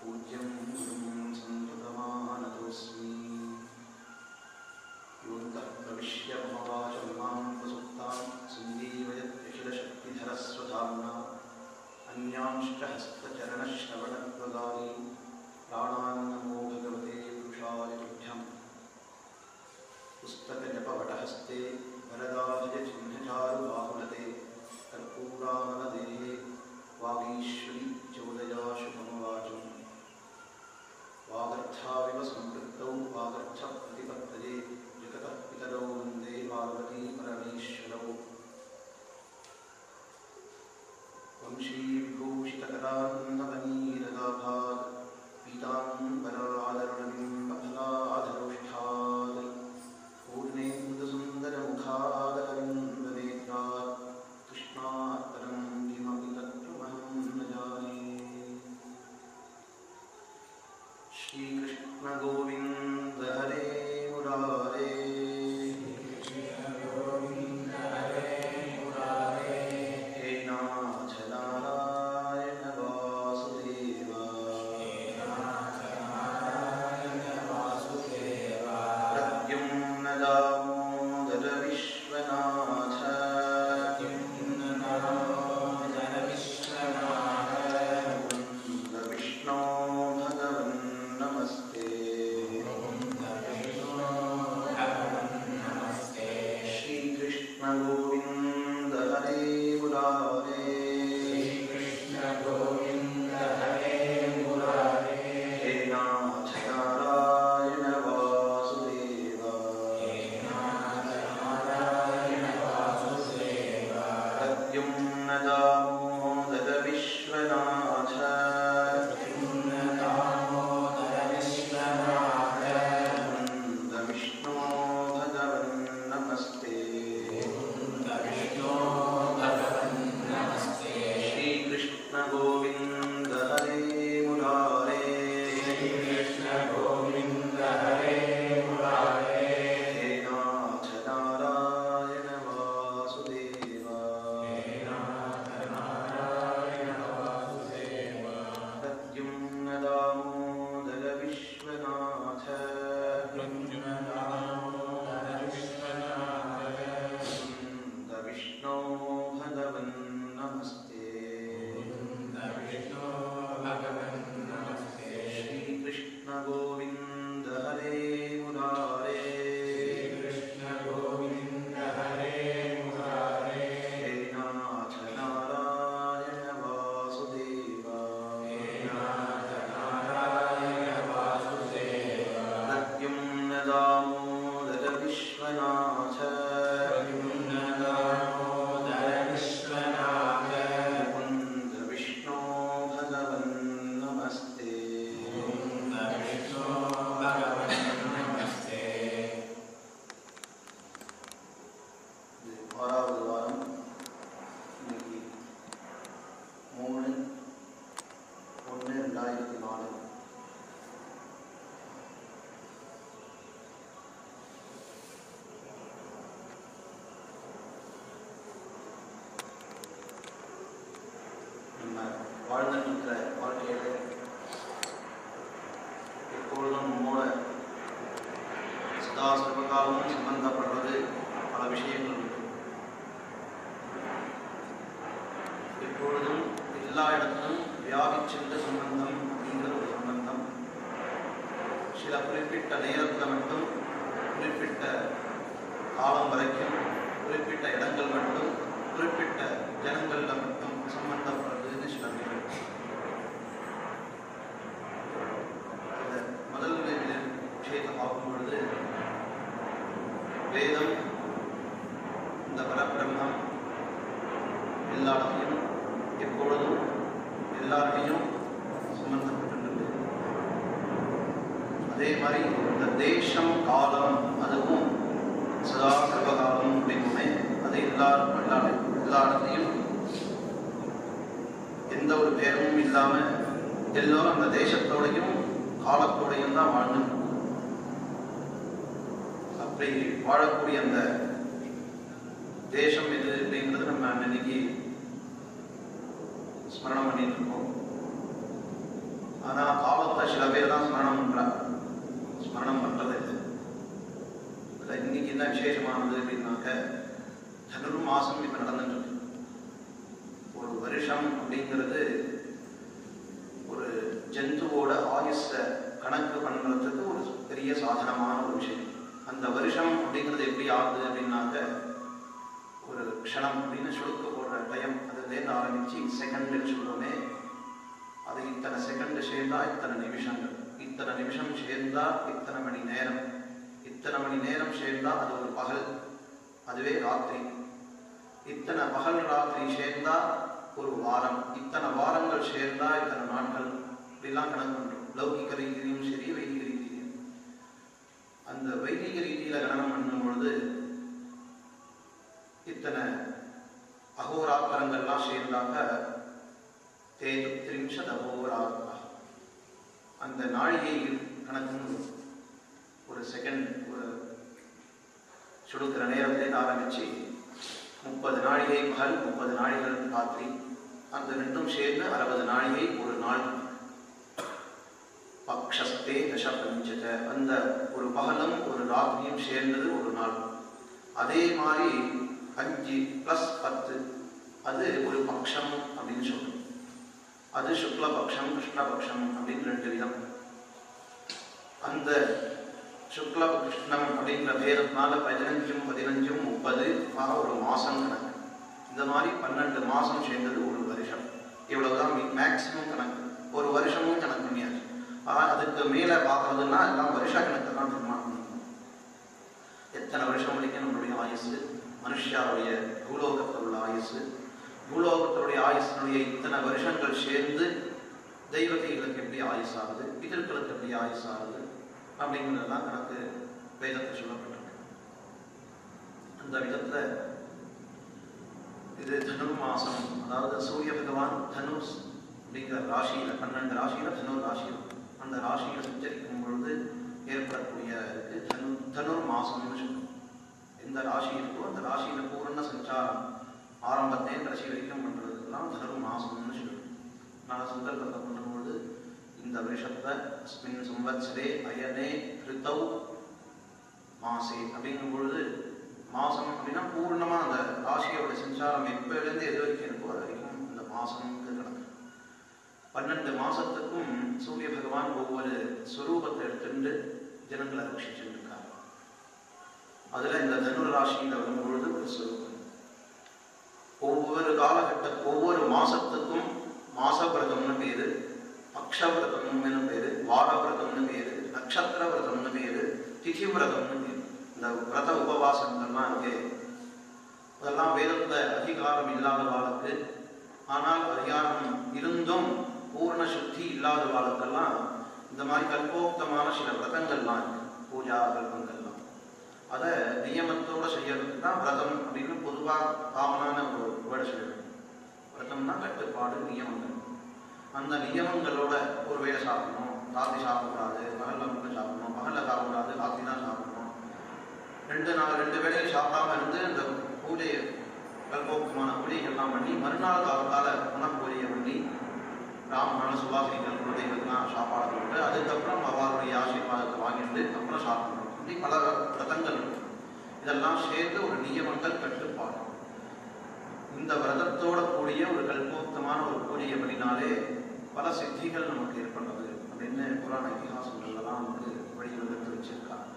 पूज्यं संततमानतोऽस्मि योऽन्तः प्रविश्य मम वाचं मां प्रसुप्तां सञ्जीवयत्यखिलशक्तिधरस्वधाम्ना अन्यांश्च हस्तचरणश्रवणत्वगादीन् प्राणान् नमो भगवते पुरुषाय तुभ्यम् पुस्तकजपवटहस्ते वरदाभयचिह्नचारुबाहुलते कर्पूरानलदेहे वागीश्वरी चोदया शुभमवाचम् वागर्थाविव सम्पृक्तौ वागर्थप्रतिपत्तये जगतः पितरौ वन्दे पार्वती परमेश्वरौ वंशीविभूषितकरान्नवनीरदाभात् पीताम्बरादरुणबिम्बफलाधरोष्ठात् पूर्णेन्दुसुन्दरमुखादरविन्दनेत्रात् कृष्णात् परं किमपि तत्त्वमहं न जाने। श्रीकृष्ण गोविन्द हरे मुरारे हे नाथ नारायण वासुदेव प्रद्युम्न दामोदर विश्वनाथ मुकुन्द विष्णो भगवन् नमस्ते। श्रीकृष्ण गोविन्द हरे मुरारे हे नाथ नारायण वासुदेव प्रद्युम्न दामोदर विश्वनाथ मुकुन्द विष्णो भगवन् नमस्ते। श्रीकृष्ण गोविन्द हरे मुरारे हे नाथ नारायण वासुदेव प्रद्युम्न दामोदर विश्वनाथ मुकुन्द विष्णो भगवन् नमस्ते। श्रीकृष्ण गोविन्द हरे मुरारे हे नाथ नारायण वासुदेव प्रद्युम्न दामोदर विश्वनाथ मुकुन्द विष्णो भगवन् नमस्ते। இது 6வது வாரம். இன்னைக்கு 3/1/2004. நம்ம வாழ்ந்துட்டு இருக்கிற வாழ்க்கையில எப்பொழுதும் நம்மோட சதா சர்வகாலமும் சம்பந்தப்படுறது பல விஷயங்கள் இருக்கு. எப்பொழுதும் எல்லா இடத்திலும் வியாபிச்சிருந்த சம்பந்தம் அப்படிங்கிற ஒரு சம்பந்தம் சில குறிப்பிட்ட நேரத்தில் மட்டும் குறிப்பிட்ட காலம் வரைக்கும் குறிப்பிட்ட இடங்கள் மட்டும் குறிப்பிட்ட ஜனங்களில் மட்டும் சம்பந்தப்படுறதுன்னு சில பேர். இந்த முதல் விஷயத்தை பார்க்கும் பொழுது வேதம் இந்த பரபிரம்மம் எல்லாத்தையும் எப்பொழுதும் எல்லாத்தையும் சம்பந்தப்பட்டிருந்தது. அதே மாதிரி இந்த தேசம் காலம் அதுவும் சதா சர்வகாலம் அப்படின்னுமே அது எல்லா இடத்தையும் எந்த ஒரு பேரமும் இல்லாம எல்லோரும் அந்த தேசத்தோடையும் காலத்தோடையும் தான் வாழ்ந்து அப்படி வாழக்கூடிய அந்த தேசம் எது அப்படிங்கிறது நம்ம இன்னைக்கு ஸ்மரணம் பண்ணிட்டு இருக்கோம். ஆனால் காலத்தை சில பேர் தான் ஸ்மரணம் பண்ணுறது இல்லை. இதில் இன்னைக்கு என்ன விசேஷமானது அப்படின்னாக்க, தனுர் மாதம் இப்போ நடந்துட்டு ஒரு வருஷம் அப்படிங்கிறது ஒரு ஜந்துவோட ஆயுஷை கணக்கு பண்ணுறதுக்கு ஒரு பெரிய சாதனமான ஒரு விஷயம். அந்த வருஷம் அப்படிங்கிறது எப்படி ஆகுது அப்படின்னாக்க, ஒரு க்ஷணம் அப்படின்னு சுழுக்க போடுற டைம் அதுலேருந்து ஆரம்பித்து செகண்டுன்னு சொல்லுவோமே, அது இத்தனை செகண்டு சேர்ந்தா இத்தனை நிமிஷங்கள், இத்தனை நிமிஷம் சேர்ந்தா இத்தனை மணி நேரம், இத்தனை மணி நேரம் சேர்ந்தா அது ஒரு பகல், அதுவே ராத்திரி, இத்தனை பகல் ராத்திரி சேர்ந்தா ஒரு வாரம், இத்தனை வாரங்கள் சேர்ந்தா இத்தனை நாட்கள், இப்படிலாம் கணக்கு பண்ணுறோம். லௌகிக ரீதியிலும் சரி, வைதிக ரீதியிலும். அந்த வைதிக ரீதியில் கணனம் பண்ணும் பொழுது இத்தனை அகோராத்திரங்கள்லாம் சேர்ந்தாக்க தேஜுத்ரிம்ஷத் அகோராத்திரா, அந்த நாழிகை கணக்குன்னு ஒரு செகண்ட், ஒரு சுடுக்கிற நேரத்திலேருந்து ஆரம்பித்து 30 நாழிகை பகல், 30 நாழிகள் ராத்திரி, அந்த ரெண்டும் சேர்ந்து 60 நாழிகை ஒரு நாள். பக்ஷஸ்தே தச பஞ்சத, அந்த ஒரு பகலும் ஒரு ராத்திரியும் சேர்ந்தது ஒரு நாள். அதே மாதிரி 5 + 10 அது ஒரு பக்ஷம் அப்படின்னு சொல்றோம். அது சுக்லபக்ஷம் கிருஷ்ணபக்ஷம் அப்படின்னு 2 விதம். அந்த சுக்ல கிருஷ்ணம் அப்படிங்கிற பேரத்தினால 15 15 30 ஒரு மாசம் கணக்கு. இந்த மாதிரி 12 மாசம் சேர்ந்தது ஒரு வருஷம். இவ்வளவுதான் மேக்சிமம் கணக்கு. ஒரு வருஷமும் கணக்கு பண்ணியாச்சு. அதுக்கு மேலே பார்க்கறதுன்னா எல்லாம் வருஷ கணக்கு தான் தீர்மானம். எத்தனை வருஷம் வரைக்கும் நம்மளுடைய ஆயுசு, மனுஷாவுடைய பூலோகத்தில் உள்ள ஆயுசு, பூலோகத்தினுடைய ஆயுசனுடைய இத்தனை வருஷங்கள் சேர்ந்து தெய்வதைகளுக்கு எப்படி ஆயுசு ஆகுது, பிதர்களுக்கு எப்படி ஆயுசு ஆகுது அப்படிங்கிறதெல்லாம் கணக்கு வேதத்தை சொல்லப்பட்டிருக்கு. அந்த விதத்தில் இது தனுர் மாசம், அதாவது சூரிய பகவான் தனுஷ் அப்படிங்கிற ராசியில், 12 ராசியில் தனுர் ராசியில், அந்த ராசியில் சஞ்சரிக்கும் பொழுது ஏற்படக்கூடிய தனுர் மாசம்னு சொல்லுவோம். எந்த ராசி இருக்கோ அந்த ராசியில் பூர்ண சஞ்சாரம் ஆரம்பத்தே கடைசி வரைக்கும் பண்ணுறதுக்கெல்லாம் தனுர் மாசம்னு சொல்லுவோம். நான் சங்கல்பத்தை பண்ணும்பொழுது இந்த வருஷத்தை அஸ்மின் சம்வத்சரே அயனே ரிதௌ மாசே அப்படிங்கும் பொழுது, மாசம் அப்படின்னா பூர்ணமாக அந்த ராசியோட சஞ்சாரம் எப்போலேருந்து எது வரைக்கும் இருக்கோ அது வரைக்கும் இந்த மாசம்னு கணக்கு. 12 மாசத்துக்கும் சூரிய பகவான் ஒவ்வொரு ஸ்வரூபத்தை எடுத்துட்டு ஜனங்களை ரட்சிச்சுட்டு இருக்காங்க. அதில் இந்த தனுர் ராசியில் வரும்பொழுது ஒரு ஸ்வரூபம். ஒவ்வொரு ஒவ்வொரு மாசத்துக்கும் மாசவிரதம்னு பேரு, பக்ஷவிரதம்னு பேரு, வாரவிரதம்னு பேரு, நட்சத்திர விரதம்னு பேரு, திதி விரதம்னு பேரு. இந்த விரத உபவாசங்கள்லாம் இருக்கு. அதெல்லாம் வேதத்தில் அதிகாரம் இல்லாத வாழ்க்கை, ஆனால் அதிகாரம் இருந்தும் பூர்ண சுத்தி இல்லாத வாழ்க்கெல்லாம் இந்த மாதிரி கல்போக்தமான சில விரதங்கள்லாம் இருக்கு. பூஜா கல்பங்கள்லாம் அதை நியமத்தோடு செய்யறதுக்கு தான் விரதம் அப்படின்னு பொதுவாக காமனான ஒரு வேர்டு சொல்லுவோம். விரதம்னா கட்டுப்பாடு, நியமங்கள். அந்த நியமங்களோட ஒரு வேளை சாப்பிடணும், ராத்திரி சாப்பிடக்கூடாது, பகலில் மட்டும் சாப்பிடணும், பகலில் சாப்பிடக்கூடாது, ராத்திரி தான் சாப்பிடணும், 2 வேளையும் சாப்பிடாம இருந்து இந்த பூஜையை கல்போக்தமான பூஜைகள்லாம் பண்ணி மறுநாள் காலத்தால் மனப்பூஜையை பண்ணி ராமனால சுபாசினிகள் குழந்தைகளுக்கெல்லாம் சாப்பாடு போட்டு அதுக்கப்புறம் அவருடைய ஆசீர்வாதத்தை வாங்கிட்டு அப்புறம் சாப்பிடணும். இப்படி பல விரதங்கள் இருக்கும். இதெல்லாம் சேர்ந்து ஒரு நியமங்கள், கட்டுப்பாடு. இந்த விரதத்தோட கூடிய ஒரு கல்போக்தமான ஒரு பூஜையை பண்ணினாலே பல சித்திகள் நமக்கு ஏற்படுறது அப்படின்னு புராண இதிகாசங்கள்லாம் நமக்கு வழிவகுத்து வச்சிருக்காங்க.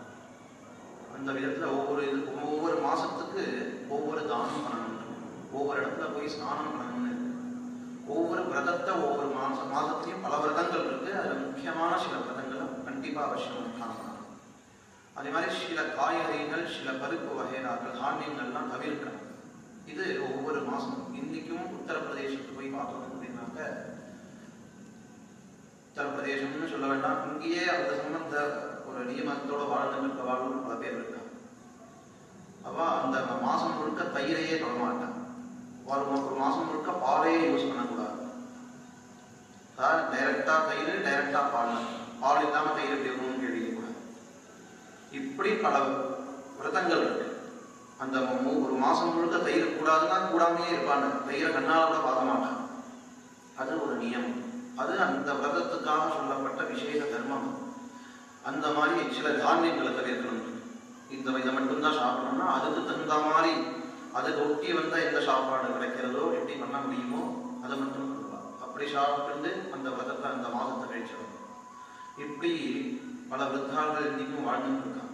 அந்த விதத்தில் ஒவ்வொரு மாசத்துக்கு ஒவ்வொரு தானம் பண்ணணும், ஒவ்வொரு இடத்துல போய் ஸ்நானம் பண்ணணும்னு இருக்கு. ஒவ்வொரு விரதத்தை ஒவ்வொரு மாதத்துலையும் பல விரதங்கள் இருக்கு. அதில் முக்கியமான சில விரதங்களை கண்டிப்பாக அவசியம் காணலாம். அதே மாதிரி சில காய்கறிகள், சில பருப்பு வகைராக்கள், தானியங்கள்லாம் தவிர்க்கணும். இது ஒவ்வொரு மாதம். இன்னைக்கும் உத்தரப்பிரதேசத்துக்கு போய் பார்த்தோம் அப்படின்னாக்க, உத்தரப்பிரதேசம்னு சொல்ல வேண்டாம், இங்கேயே அந்த சம்பந்த ஒரு நியமத்தோட வாழ்ந்துட்டு வாழ்வு பல பேர் இருக்காங்க. அவ அந்த மாதம் முழுக்க தயிரையே தொடமாட்டான். ஒரு மாதம் முழுக்க பாலையே யூஸ் பண்ணக்கூடாது. அதாவது டைரக்டா தயிர், டைரக்டா பால் இல்லாமல் தயிர் எப்படி இருக்கணும்னு கேள்விக்கூடாது. இப்படி பல விரதங்கள் இருக்கு. அந்த ஒரு மாதம் முழுக்க தயிர் கூடாதுன்னா கூடாமையே இருப்பாங்க. தயிரை கண்ணால் கூட பார்க்க மாட்டாங்க. அது ஒரு நியமம். அது அந்த விரதத்துக்காக சொல்லப்பட்ட விசேஷ தர்மம். அந்த மாதிரி சில தானியங்களை தவிர்க்கணும். இதை மட்டும்தான் சாப்பிடணும்னா அதுக்கு தகுந்த மாதிரி அதுக்கு ஒட்டி வந்தால் எந்த சாப்பாடு கிடைக்கிறதோ எப்படி பண்ண முடியுமோ அதை மட்டும் பண்ணலாம். அப்படி சாப்பிட்டு அந்த விரதத்தை அந்த மாதத்தை கழிச்சிடணும். இப்படி பல விருத்தார்கள் இன்றைக்கும் வாழ்ந்துட்டு இருக்காங்க.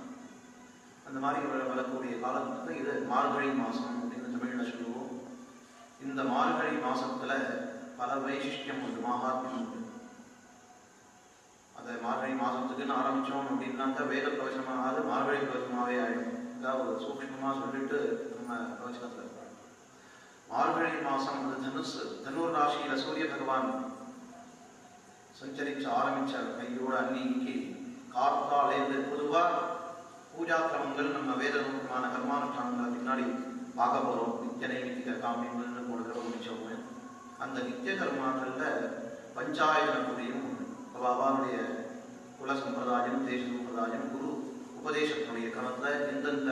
அந்த மாதிரி வரக்கூடிய காலத்துக்கு இது மார்கழி மாதம் அப்படின்னு தமிழில் சொல்லுவோம். இந்த மார்கழி மாதத்தில் பல வைசிஷ்டியம் உண்டு, மகாத்மியம் உண்டு. அதை மார்கழி மாதத்துக்குன்னு ஆரம்பித்தோம் அப்படின்னாக்கா வேத பிரவச்சனமாகாது, மார்கழி பிரவச்சனமாகவே ஆகிடும். அதாவது ஒரு சூக்ஷ்மமாக சொல்லிட்டு நம்ம பிரவச்சனத்தில் இருப்பாங்க. மார்கழி மாதம் அது தனுர் ராசியில் சூரிய பகவான் சஞ்சரிச்சு ஆரம்பித்த கையோட அன்னைக்கு காத்தாலேருந்து பொதுவாக பூஜா கிரமங்கள் நம்ம வேத நோக்கமான கர்மானுஷ்டானங்களை பின்னாடி பார்க்க போகிறோம். நித்திய நைமித்திக காமியங்கள்னு போன தடவை முடிச்சவங்க. அந்த நித்திய கர்மாக்களில் பஞ்சாயத்தன பூஜையும் உண்டு. பாபாவுடைய குல சம்பிரதாயம், தேச சம்பிரதாயம், குரு உபதேசத்தினுடைய கிரமத்தில் எந்தெந்த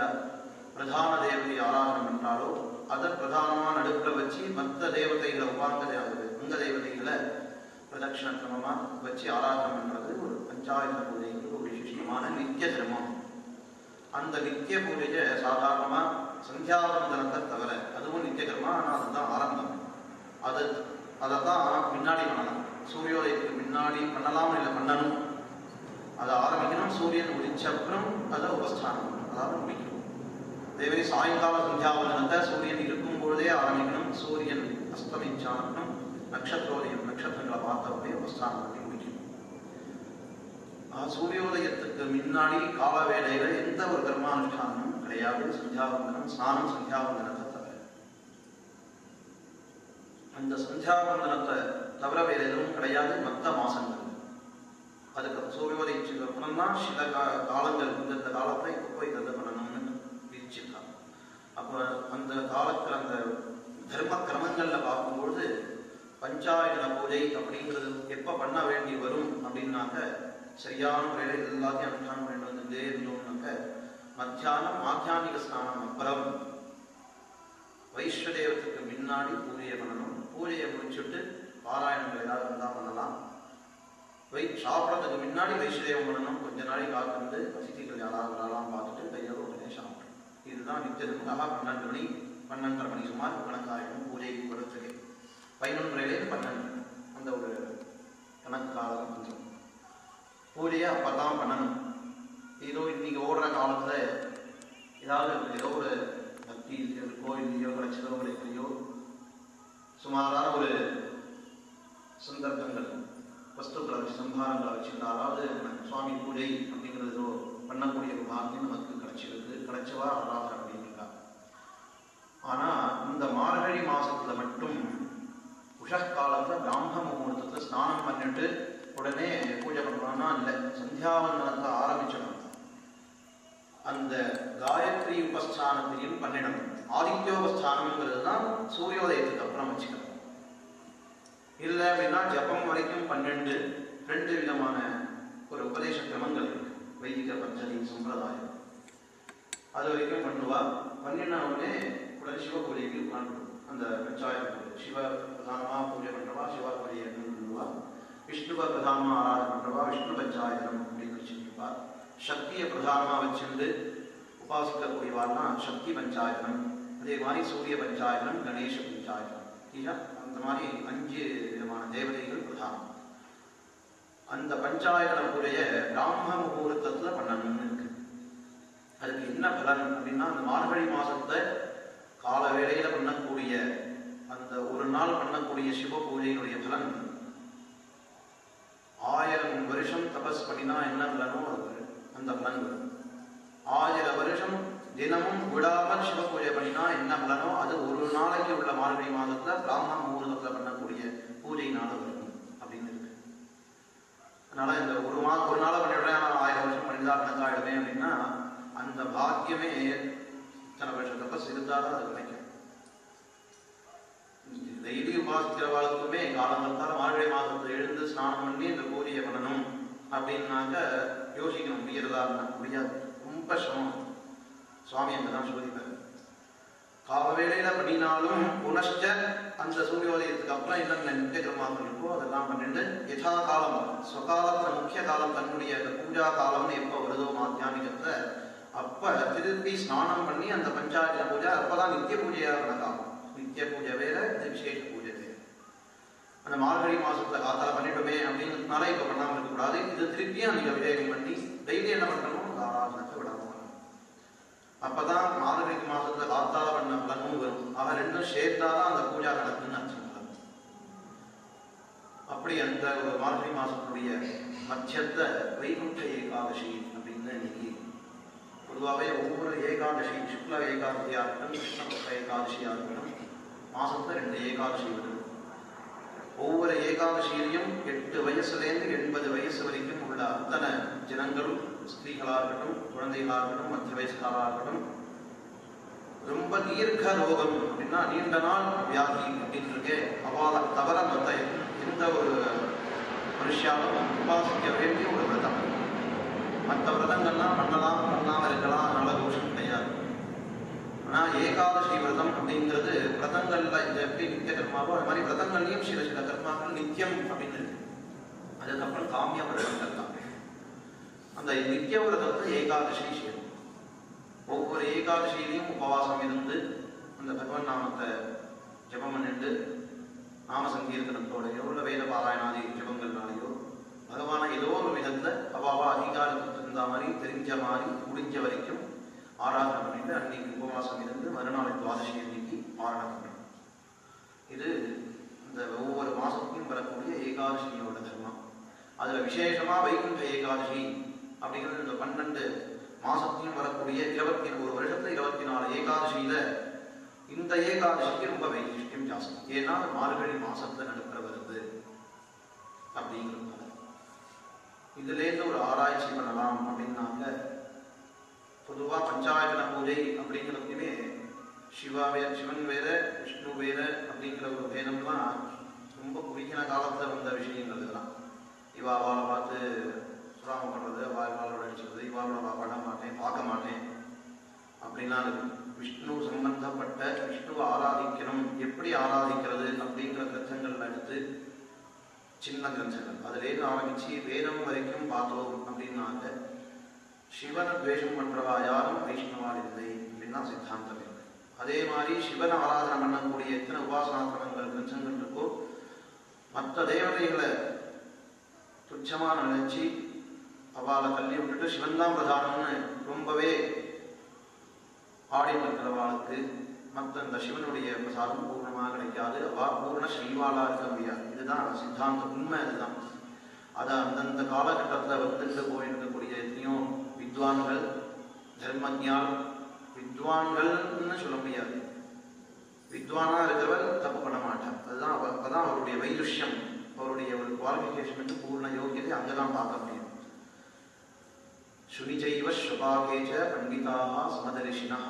பிரதான தேவதையை ஆராதனை பண்ணாலோ அதை பிரதானமாக நடுக்கில் வச்சு மற்ற தேவதைகளை அங்க தேவதைகளை பிரதட்சிண கிரமமாக வச்சு ஆராதனை பண்ணுறது ஒரு பஞ்சாயத்த பூஜைங்கிறது ஒரு விசேஷமான நித்திய தர்மம். அந்த நித்திய பூஜையை சாதாரணமாக சந்தியாவந்தனத்தை தவிர அதுவும் நித்திய கர்மா, ஆனால் அதுதான் ஆரம்பம். அதை தான் முன்னாடி பண்ணலாம். சூரியோதயத்துக்கு முன்னாடி பண்ணலாம், இல்லை பண்ணணும். அதை ஆரம்பிக்கணும். சூரியன் உதிச்ச அப்புறம் அதை உபஸ்தானம் அதாவது முடிக்கணும். அதேமாதிரி சாயங்கால சந்தியாவந்தனத்தை சூரியன் இருக்கும் பொழுதே ஆரம்பிக்கணும். சூரியன் அஸ்தமிச்சானும் நட்சத்திரோதயம் நட்சத்திரங்களை பார்த்தவரை உபஸ்தானம் பண்ணி முடிக்கணும். சூரியோதயத்துக்கு முன்னாடி கால வேளையில எந்த ஒரு கர்மானுஷ்டானமும் கிடையாது. சந்தியாவந்தனம், ஸ்நானம் சந்தியாவந்தனத்தை தவிர. அந்த சந்தியாவந்தனத்தை தவிர வேறு எதுவும் கிடையாது மற்ற மாசங்கள். அதுக்கு சூரியோதயிச்சுக்கு அப்புறம் தான் சில காலங்கள் இந்த காலத்தை இப்போ இதை பண்ணணும்னு விதிச்சிருக்காங்க. அப்போ அந்த காலத்தில் அந்த தர்ம கிரமங்களில் பார்க்கும்பொழுது பஞ்சாயத்தன பூஜை அப்படிங்கிறது எப்போ பண்ண வேண்டி வரும் அப்படின்னாக்க சரியான முறையில் எல்லாத்தையும் அனுஷ்டானம் பண்ணிட்டு வந்துட்டே இருந்தோம்னாக்க மத்தியானம் மாத்தியானிக ஸ்நானம் அப்புறம் வைஸ்வதேவத்துக்கு முன்னாடி பூஜையை பண்ணணும். பூஜையை முடிச்சுட்டு பாராயணங்கள் ஏதாவது இருந்தால் பண்ணலாம். சாப்பிட்றதுக்கு முன்னாடி வைஸ்வதேவம் பண்ணணும். கொஞ்ச நாளைக்கு காத்திருந்து அதிதிகள் யாராவது வரலாம் பார்த்துட்டு கையோடு உடனே சாப்பிடணும். இதுதான் நித்தியதுக்காக 12 மணி 12:30 மணி சுமார் கணக்காயிடும் பூஜைக்கு படுத்துக்கு 11:30 12 அந்த ஒரு கணக்கு காலம் கொஞ்சம் பூஜையை அப்போ தான் பண்ணணும். ஏதோ இன்னைக்கு ஓடுற காலத்தில் ஏதோ ஒரு பக்தி கோயிலையோ கிடைச்சதோ கிடைக்கலையோ சுமாரான ஒரு சந்தர்ப்பங்கள் வஸ்துக்களை வச்சு சம்பாரங்களை வச்சுருந்தா அதாவது சுவாமி பூஜை அப்படிங்கிறதோ பண்ணக்கூடிய ஒரு பாக்கியம் நமக்கு கிடைச்சவா ஆராதனை அப்படின்னுக்கா. ஆனால் இந்த மார்கழி மாதத்தில் மட்டும் உஷக்காலத்தில் பிராம முகூர்த்தத்தில் ஸ்நானம் பண்ணிட்டு உடனே பூஜை பண்ணலாம்னா இல்லை, சந்தியாவந்தனத்தை ஆரம்பிச்சிடணும். அந்த காயத்ரி உபஸ்தானத்தையும் பண்ணிடணும். ஆதித்யோபஸ்தானம்ங்கிறது தான் சூரியோதயத்துக்கு அப்புறம் வச்சுக்கணும். இல்லை அப்படின்னா ஜபம் வரைக்கும் 2 விதமான ஒரு உபதேச கிரமங்கள் இருக்கு. வைதிக பஞ்சதி சம்பிரதாயம் அது வரைக்கும் பண்ணுவா. பண்ணின உடனே உடனே சிவ பூஜைக்கு உட்காந்துடும். அந்த பஞ்சாயத்து பூஜை சிவ பிரதானமாக பூஜை பண்ணுறவா சிவ பூஜையை பண்ணுவா. விஷ்ணுவை பிரதானமாக ஆராதனை பண்ணுறவா விஷ்ணு பஞ்சாயத்தனம் அப்படின்னு வச்சுருப்பா. சக்தியை பிரதானமாக வச்சுருந்து உபாசிக்கக்கூடியவாள்னா சக்தி பஞ்சாயத்தனம். அதே மாதிரி சூரிய பஞ்சாயத்தனம், கணேச பஞ்சாயத்தனம். இல்லையா? அந்த மாதிரி 5 விதமான தேவதைகள் பிரதானம். அந்த பஞ்சாயத்தன பூஜையை பிராம முகூர்த்தத்தில் பண்ணணும்னு இருக்கு. அதுக்கு என்ன பலன் அப்படின்னா அந்த மார்கழி மாதத்தை கால வேளையில் பண்ணக்கூடிய அந்த ஒரு நாள் பண்ணக்கூடிய சிவ பூஜையினுடைய பலன் 1000 வருஷம் தபஸ் பண்ணினா என்ன பலனோ அது அந்த பலன் வரும். 1000 வருஷம் தினமும் விடாமல் சிவ பூஜை பண்ணினா என்ன பலனோ அது ஒரு நாளைக்கு உள்ள மார்கழி மாதத்தில் பிராம முகூர்த்தத்தில் பண்ணக்கூடிய பூஜையினால வரும் அப்படின்னு இருக்கு. அதனால இந்த ஒரு நாளை பண்ணிவிடுறேன் 1000 வருஷம் பண்ணிதான் கணக்காயிடுமே அப்படின்னா அந்த பாக்கியமே இத்தனை வருஷம் தபஸ் இருந்தாலும் அது கிடைக்கும். டெய்லி உபாசிக்கிறவாளுக்குமே காலங்கள்தால் மார்கழி மாதத்தில் எழுந்து ஸ்நானம் பண்ணி இந்த பூஜையை பண்ணணும் அப்படின்னாக்க யோசிக்கணும். முடியறதா முடியாது, ரொம்ப சிரமம். சுவாமி அங்கே தான் சோதிப்பார். காலவேளையில பண்ணினாலும் புனஷ்ட அந்த சூரியோதயத்துக்கு அப்புறம் என்னென்ன நித்திய கர்மாக்கள் இருக்கோ அதெல்லாம் பண்ணிட்டு யதா காலம் ஸ்வகாலத்துல முக்கிய காலம் தன்னுடைய அந்த பூஜா காலம்னு எப்போ வருதோ மாத்தியானிகத்தை அப்ப திருப்பி ஸ்நானம் பண்ணி அந்த பஞ்சாயத்து பூஜை அப்பதான் நித்திய பூஜையா நடக்கும். நித்திய பூஜை வேற, இது விசேஷ பூஜை வேற. அந்த மார்கழி மாசத்துல காத்தால பண்ணிட்டோமே அப்படிங்கிறதுனால இப்ப பண்ணாம இருக்கக்கூடாது. இது திருப்பியும் நீங்க விஜயம் பண்ணி டெய்லி என்ன பண்ணணும், அந்த ஆராதனத்தை விடாம பண்ணணும். அப்பதான் மார்கழி மாசத்துல காத்தால பண்ண பலனும் வரும். ஆக ரெண்டும் சேர்த்தாதான் அந்த பூஜா நடக்குன்னு அர்த்தம். அப்படி அந்த ஒரு மார்கழி மாசத்துடைய மத்தியத்தை வைகுண்ட ஏகாதசி அப்படின்னு இன்னைக்கு பொதுவாகவே ஒவ்வொரு ஏகாதசி, சுக்ல ஏகாதசியா இருக்கட்டும், கிருஷ்ணபக்ஷ ஏகாதசியா இருக்கட்டும், மாசத்துல 2 ஏகாதசி வருது. ஒவ்வொரு ஏகாதசியிலையும் 8 வயசுலேருந்து 80 வயசு வரைக்கும் உள்ள அத்தனை ஜனங்களும், ஸ்திரீகளாக இருக்கட்டும், குழந்தைகளாக இருக்கட்டும், மத்திய வயசுக்காராக இருக்கட்டும், ரொம்ப தீர்க்க ரோகம் அப்படின்னா நீண்ட நாள் வியாதி அப்படின்னு இருக்கு, அவளை தவிர மற்ற எந்த ஒரு மனுஷாலும் உபாசிக்க வேண்டிய ஒரு விரதம். மற்ற விரதங்கள்லாம் பண்ணாம இருக்கலாம், அதனால தோஷம் கிடையாது. ஆனா ஏகாதசி விரதம் அப்படிங்கிறது விரதங்கள்ல இந்த எப்படி நித்திய கர்மாவோ அது மாதிரி விரதங்கள்லையும் சில கர்மாக்கள் நித்தியம் அப்படின்னு இருக்கு. அதுக்கப்புறம் காமிய விரதங்கள் தான். அந்த நித்திய விரதத்தை ஏகாதசி சேரும். ஒவ்வொரு ஏகாதசியிலையும் உபவாசம் இருந்து அந்த பகவான் நாமத்தை ஜபம் பண்ணிட்டு நாம சங்கீர்த்தனத்தோடையோ இல்லை வேத பாராயணாதி ஜபங்கள்னாலேயோ பகவானை ஏதோ ஒரு விதத்தை அவாவா அதிகாரத்துக்கு தகுந்த மாதிரி தெரிஞ்ச மாதிரி முடிஞ்ச வரைக்கும் ஆராதனை பண்ணிட்டு அன்னைக்கு உபவாசம் இருந்து மறுநாள் துவாதசி அன்னைக்கு ஆராதனை பண்ணணும். இது இந்த ஒவ்வொரு மாசத்துக்கும் வரக்கூடிய ஏகாதசியோட தர்மம். அதுல விசேஷமா வைகுண்ட ஏகாதசி அப்படிங்கிறது இந்த 12 மாசத்தையும் வரக்கூடிய 21 வருஷத்துல 24 ஏகாதசியில இந்த ஏகாதசிக்கு ரொம்ப வைசிஷ்டியம் ஜாஸ்தி. ஏன்னா மார்கழி மாசத்துல நடுப்புற வருது அப்படிங்கிறதுனால இதுலேருந்து ஒரு ஆராய்ச்சி பண்ணலாம் அப்படின்னாங்க. பொதுவாக பஞ்சாயத்தன பூஜை அப்படிங்கிறதுக்குமே சிவன் வேற விஷ்ணு வேற அப்படிங்கிற ஒரு பேதம்லாம் ரொம்ப குறுகின காலத்தில் வந்த விஷயங்கள் இதெல்லாம். இவா அவளை பார்த்து சுறாம பண்ணுறது, இவாளோட அடிச்சுறது, இவாளோட பண்ண மாட்டேன் பார்க்க மாட்டேன் அப்படின்லாம் இருக்கு. விஷ்ணு சம்பந்தப்பட்ட விஷ்ணுவை ஆராதிக்கணும், எப்படி ஆராதிக்கிறது அப்படிங்கிற கிரந்தங்கள் எடுத்து சின்ன கிரந்தங்கள் அதுலேருந்து ஆரம்பிச்சு வேதம் வரைக்கும் பார்த்தோம் அப்படின்னாங்க. சிவனை துவேஷம் பண்றவா யாரும் வைஷ்ணவால் இல்லை அப்படின்னா சித்தாந்தம் இருக்கு. அதே மாதிரி சிவனை ஆராதனை பண்ணக்கூடிய எத்தனை உபாசனாக்கிரமங்கள் கிரந்தங்கள் இருக்கோ மற்ற தேவதைகளை துச்சமா நினைச்சு அவளை தள்ளி விட்டுட்டு சிவன் தான் பிரதானம்னு ரொம்பவே ஆடி இருக்கிறவாளுக்கு மற்ற இந்த சிவனுடைய பிரசாதம் பூர்ணமாக கிடைக்காது. அவா பூர்ண ஸ்ரீவாளா இருக்க முடியாது. இதுதான் சித்தாந்த உண்மை. இதுதான் அதை அந்தந்த காலகட்டத்தில் வந்துட்டு போயிருக்கக்கூடிய எத்தனையோ வித்வான்கள், தர்மஜால், வித்வான்கள்னு சொல்ல முடியாது, வித்வானா இருக்கிறவர் தப்பு பண்ண மாட்டார். அதுதான் அப்பதான் அவருடைய வைதுஷ்யம், அவருடைய ஒரு குவாலிஃபிகேஷனுக்கு பூர்ண யோகியதை அங்கதான் பார்க்க முடியும். சுனிச்சைவ ஸ்வபாகேஜ பண்டிதாக சமதரிசினா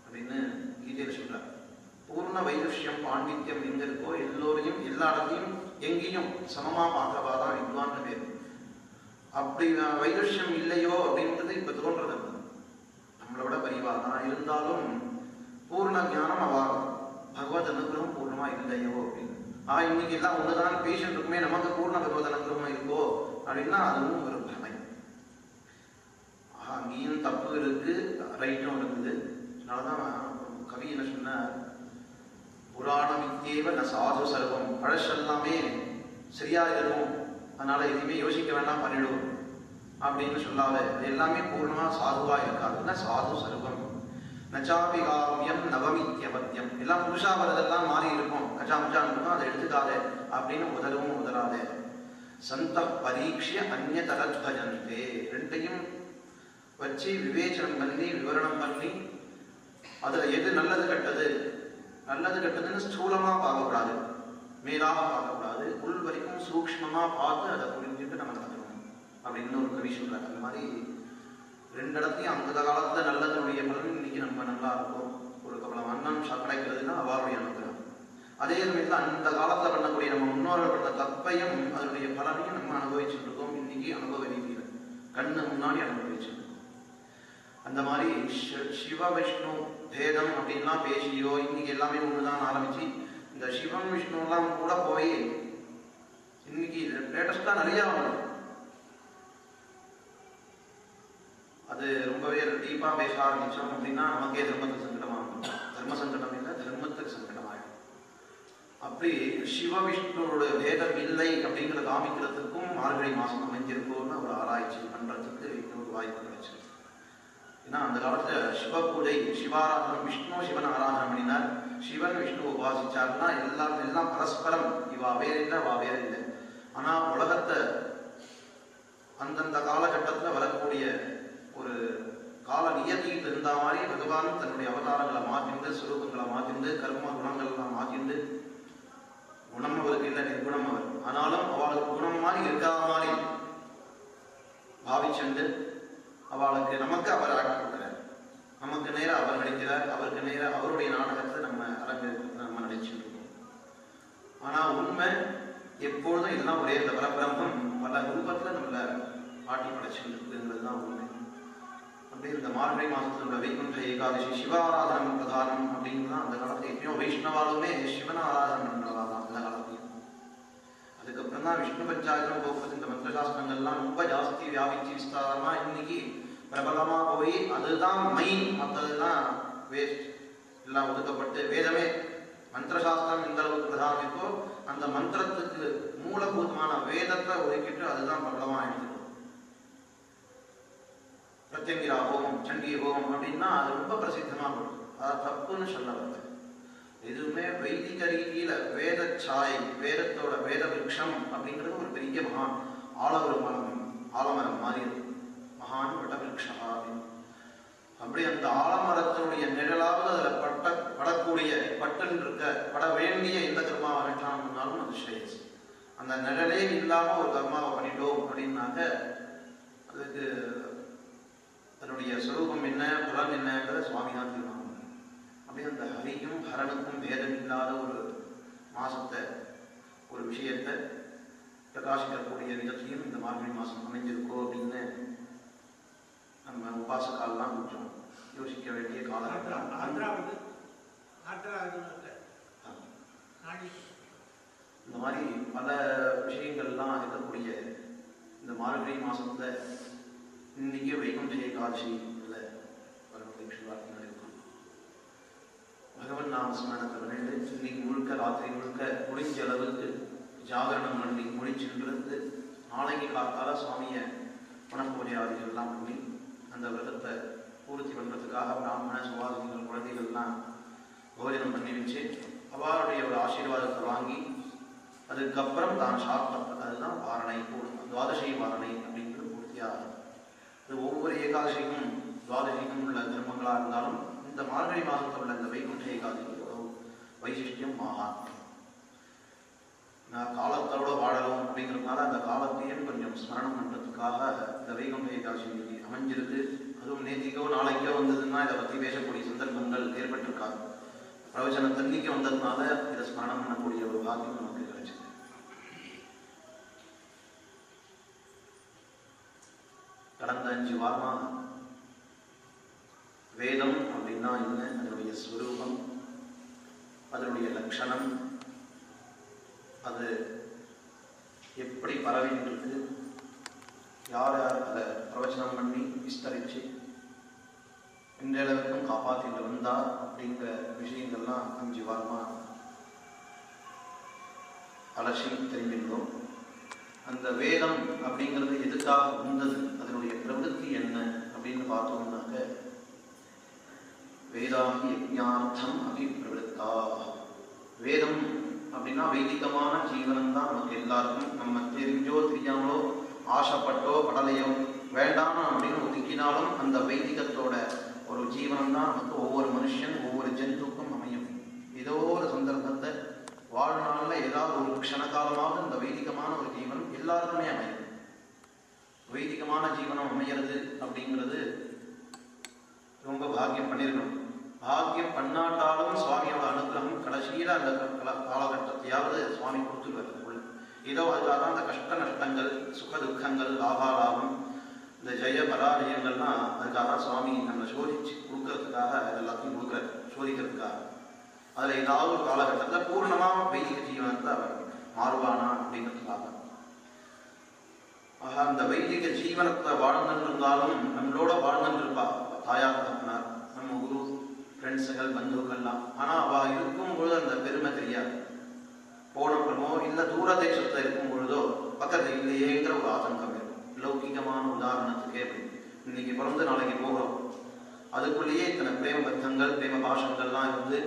அப்படின்னு கீதையில சொல்றார். பூர்ண வைதுஷ்யம் பாண்டித்யம் எங்க இருக்கோ எல்லோரையும் எல்லா இடத்தையும் எங்கேயும் சமமா பார்க்கறவா தான் வித்வான் பேர். அப்படி வைதுஷ்யம் இல்லையோ அப்படின்றது இப்ப தோன்றது. நம்மளோட பரிவாதான் இருந்தாலும் பூர்ண ஞானம் அவாகும், பகவத் அனுகிரகம் பூர்ணமா இல்லையோ அப்படின்னு. இன்னைக்கு எல்லாம் ஒண்ணுதான் பேஷண்ட் இருக்குமே, நமக்கு பூர்ண பகவத் அனுகிரகம் இருக்கோ அப்படின்னா அதுவும் ஒரு பிரமை. அங்கேயும் தப்பு இருக்கு, ரைட்டும் இருக்குது. அதனாலதான் கவி என்ன சொன்னார், புராணம் இத்தேவ ந சாது சர்வம், பழசெல்லாமே சரியா இருக்கும், அதனால எதுவுமே யோசிக்க வேண்டாம் பண்ணிடும் அப்படின்னு சொல்லாத. இது எல்லாமே பூர்ணமா சாதுவா இருக்காதுன்னா சாது சர்வம். நச்சாபி காவியம் நவமித்யபத்தியம், எல்லாம் புதுசா வரதெல்லாம் மாறி இருக்கும், கச்சாமுச்சான் இருக்கும், அதை எடுத்துக்காத அப்படின்னு உதறவும் உதறாதே. சந்த பரீட்சிய அந்நிய தரத்வஜந்தே, ரெண்டையும் வச்சு விவேச்சனம் பண்ணி விவரணம் பண்ணி அதுல எது நல்லது கெட்டது, நல்லது கெட்டதுன்னு ஸ்தூலமா பார்க்கக்கூடாது, மேலாக பார்க்கக்கூடாது, உள் வரைக்கும் சூக்ஷ்மமா பார்த்து அதை புரிஞ்சுட்டு நம்ம நடக்கணும் அப்படின்னு ஒரு கவி சொல்றாரு. அந்த மாதிரி 2 இடத்தையும் அந்த காலத்துல நல்லதனுடைய பலன் இன்னைக்கு நம்ம நல்லா இருக்கும். ஒரு கவலம் அன்னம் கிடைக்கிறதுனா அவருடைய அனுகிரகம். அதே சமயத்துல அந்த காலத்துல பண்ணக்கூடிய நம்ம முன்னோர்கள் பண்ண தப்பையும் அதனுடைய பலனையும் நம்ம அனுபவிச்சுட்டு இருக்கோம். இன்னைக்கு அனுபவ ரீதியில கண்ணு முன்னாடி அனுபவிச்சுட்டு இருக்கோம். அந்த மாதிரி சிவ விஷ்ணு பேதம் அப்படின்னா பேசியோ இன்னைக்கு எல்லாமே ஒண்ணுதான் ஆரம்பிச்சு இந்த சிவன் விஷ்ணுலாம் கூட போய் இன்னைக்கு லேட்டஸ்டா நிறைய வருது. அது ரொம்பவே டீப்பா பேச ஆரம்பிச்சோம் அப்படின்னா நமக்கே தர்மத்துக்கு சங்கடமாகும். தர்ம சங்கடம் இல்லை, தர்மத்துக்கு சங்கடமாகும். அப்படி சிவ விஷ்ணுவோட பேதம் இல்லை அப்படிங்கிறத காமிக்கிறதுக்கும் மார்கழி மாசம் அமைஞ்சிருக்கோன்னு ஒரு ஆராய்ச்சி பண்றதுக்கு இன்னொரு வாய்ப்பு கிடைச்சிருக்கு. ஏன்னா அந்த காலத்துல சிவ பூஜை சிவாராதனம் விஷ்ணு சிவன் ஆராதனம் பண்ணினார். சிவன் விஷ்ணு உபாசிச்சார்னா எல்லாம் பரஸ்பரம் இவா வேறு இல்லை வா வேறு இல்லை. ஆனா உலகத்தை அந்தந்த காலகட்டத்தில் வரக்கூடிய ஒரு கால நியதியில் இருந்த மாதிரி பகவான் தன்னுடைய அவதாரங்களை மாற்றிண்டு சுரூபங்களை மாற்றிண்டு கர்ம குணங்கள்லாம் மாற்றிண்டு குணம் அவருக்கு இல்லை நிர்குணம் அவர். ஆனாலும் அவளுக்கு குணம் மாதிரி இருக்காத மாதிரி பாவிச்சுண்டு அவளுக்கு நமக்கு அவர் ஆக்கி கொடுக்கிறார். நமக்கு நேரம் அவர் நடிக்கிறார். அவருக்கு நேரம் அவருடைய நாடகத்தை நம்ம நடிச்சுட்டு இருக்கோம். ஆனா உண்மை எப்பொழுதும் எல்லாம் ஒரே இந்த பரபிரம்மம் பல ரூபத்துல நம்மள பாட்டி படைச்சுட்டு இருக்குங்கிறதுதான் உண்மை. அப்படி இந்த மார்கழி மாசத்துல வைகுண்ட ஏகாதசி சிவாராதனம் பிரதானம் அப்படிங்கிறதான் அந்த காலத்துல எப்பயும் வைஷ்ணவாலுமே சிவன ஆராதனம் பண்றவாதான் அந்த காலத்தையும். அதுக்கப்புறம் தான் விஷ்ணு பஞ்சாயகம் போக்குறது இந்த மந்திரசாஸ்திரங்கள்லாம் ரொம்ப ஜாஸ்தி வியாபிச்சு விஸ்தாரமா இன்னைக்கு பிரபலமா போய் அதுதான் மெயின். மற்றதெல்லாம் வேஸ்ட் எல்லாம் ஒதுக்கப்பட்டு வேதமே மந்திரசாஸ்திரம் எந்த அளவுக்கு பிரதானம் இருக்கோ அந்த மந்திரத்துக்கு மூலபூதமான வேதத்தை ஒதுக்கிட்டு அதுதான் பிரபலமா ஆயிடுச்சு. பிரத்யங்கிரா ஹோமம் சண்டி ஹோமம் அப்படின்னா அது ரொம்ப பிரசித்தமா போடும். அதை தப்புன்னு சொல்ல வரல. எதுவுமே வைதிக ரீதியில வேத சாய் வேதத்தோட வேத விருட்சம் அப்படிங்கிறது ஒரு பெரிய மகான் ஆலமரம் மாதிரி இருக்கும். மகான் வட விருட்சா அப்படின்னு. அப்படி அந்த ஆலமரத்தினுடைய நிழலாவது அதில் படக்கூடிய பட்டுன்னு இருக்க பட வேண்டிய எந்த கர்மாவை அனுஷ்டானம்னாலும் அது ஸ்ரேயஸ். அந்த நிழலே இல்லாம ஒரு கர்மாவை பண்ணிட்டோம் அப்படின்னாக்க அதுக்கு தன்னுடைய ஸ்வரூபம் என்ன பலன் என்னங்கிறத சுவாமி தான் தீர்மானம். அப்படியே அந்த ஹரிக்கும் ஹரனுக்கும் பேதம் இல்லாத ஒரு மாசத்தை ஒரு விஷயத்தை பிரகாசிக்கக்கூடிய விதத்திலையும் இந்த மார்கழி மாசம் அமைஞ்சிருக்கோ அப்படின்னு நம்ம உபாசக்கால்லாம் கொஞ்சம் யோசிக்க வேண்டிய காலகட்டம். இந்த மாதிரி பல விஷயங்கள்லாம் இருக்கக்கூடிய இந்த மார்கழி மாசத்துல இன்னைக்கு வைகுண்ட ஏகாதசி வரக்கூடிய இருக்கும். பகவன் நாம ஸ்மரணத்தை பண்ணிட்டு இன்னைக்கு முழுக்க ராத்திரி முழுக்க முடிஞ்ச அளவுக்கு ஜாகரணம் பண்ணி முடிச்சுன்றது நாளைக்கு காத்தால சுவாமிய பணப்பூஜையாதிகள் எல்லாம் பண்ணி அந்த விரதத்தை பூர்த்தி பண்றதுக்காக பிராமண சுவாசிகள் குழந்தைகள்லாம் போஜனம் பண்ணி வச்சு அவருடைய ஒரு ஆசீர்வாதத்தை வாங்கி அதுக்கப்புறம் தான் சாப்பிட்டது அதுதான் வாரணை துவாதசி வாரணை அப்படிங்கிறது பூர்த்தியாக. இது ஒவ்வொரு ஏகாதசிக்கும் துவாதசிக்கும் உள்ள தர்மங்களாக இருந்தாலும் இந்த மார்கழி மாதத்தில் உள்ள இந்த வைகுண்ட ஏகாதசி வைசிஷ்டியம் மகாத்மியம். நான் காலத்தோட வாழணும் அப்படிங்கிறதுனால அந்த காலத்தையும் கொஞ்சம் ஸ்மரணம் பண்றதுக்காக இந்த வைகுண்ட ஏகாதசி அமைஞ்சிருக்கு. அதுவும் நேத்திக்கோ நாளைக்கோ வந்ததுன்னா இதை பற்றி பேசக்கூடிய சந்தர்ப்பங்கள் ஏற்பட்டிருக்காது. பிரவச்சன தண்ணிக்கு வந்ததுனால இதை ஸ்மரணம் பண்ணக்கூடிய ஒரு பாக்கியம் நமக்கு கிடைச்சது. கடந்த 5 வாரமா வேதம் அப்படின்னா என்ன, அதனுடைய ஸ்வரூபம், அதனுடைய லட்சணம், அது எப்படி பரவிட்டு இருக்கு, யார் யார் அதை பிரவச்சனம் பண்ணி விஸ்தரிச்சு இன்றளவுக்கும் காப்பாற்றிட்டு வந்தா அப்படிங்கிற விஷயங்கள்லாம் 5 வாரமா அலட்சி தெரிஞ்சிருந்தோம். அந்த வேதம் அப்படிங்கிறது எதுக்காக வந்தது, அதனுடைய பிரவருத்தி என்ன அப்படின்னு பார்த்தோம்னாக்க வேதாகி யஜ்ஞார்த்தம் அபிப்பிரவருத்தா. வேதம் அப்படின்னா வைதிகமான ஜீவனம் தான் நமக்கு எல்லாருக்கும். நம்ம தெரிஞ்சோ தெரியாமலோ ஆசைப்பட்டோ படலையோ வேண்டாம் அப்படின்னு ஒதுக்கினாலும் அந்த வைதிகத்தோட ஒரு ஜீவனம் தான் நமக்கு ஒவ்வொரு மனுஷன் ஒவ்வொரு ஜந்துக்கும் அமையும். ஏதோ ஒரு சந்தர்ப்பத்தை வாழ்நாளில் ஏதாவது ஒரு க்ஷணகாலமாவது இந்த வைதிகமான ஒரு ஜீவனம் எல்லாருக்குமே அமையும். வைதிகமான ஜீவனம் அமைகிறது அப்படிங்கிறது ரொம்ப பாக்கியம் பண்ணிருக்கணும். பாக்கியம் பண்ணாட்டாலும் சுவாமியோட அனுகிரகம் கடைசியில் அந்த காலகட்டத்தையாவது சுவாமி கொடுத்துருவார். ஏதோ அதுக்காக அந்த கஷ்ட நஷ்டங்கள் சுக துக்கங்கள் லாபாலாபம் இந்த ஜெய பராஜயங்கள்லாம் அதுக்காக சுவாமி நம்மளை சோதிச்சு கொடுக்கறதுக்காக எல்லாத்தையும் கொடுக்குறாரு, சோதிக்கிறதுக்காக. அதில் ஏதாவது ஒரு காலகட்டத்தில் பூர்ணமாக வைதிக ஜீவனத்தை அவர் மாறுவானா அப்படிங்கிறதுக்காக. ஆக அந்த வைதிக ஜீவனத்தை வாழ்ந்துட்டு இருந்தாலும் நம்மளோட வாழ்ந்துட்டு இருப்பா தாயார் தகப்பனார், நம்ம குரு, ஃப்ரெண்ட்ஸுகள், பந்துக்கள்லாம். ஆனால் அவள் இருக்கும்பொழுது அந்த பெருமை தெரியாது. போனப்புறமோ இல்லை தூர தேசத்தில் இருக்கும் பொழுதோ பக்கத்தில் இல்லையேங்கிற ஒரு ஆதங்கம் இருக்கும். லௌகிகமான உதாரணத்துக்கே அப்படி இன்னைக்கு பிறந்து நாளைக்கு போகிறோம், அதுக்குள்ளேயே இத்தனை பிரேம பத்தங்கள் பிரேம பாஷங்கள்லாம் இருந்து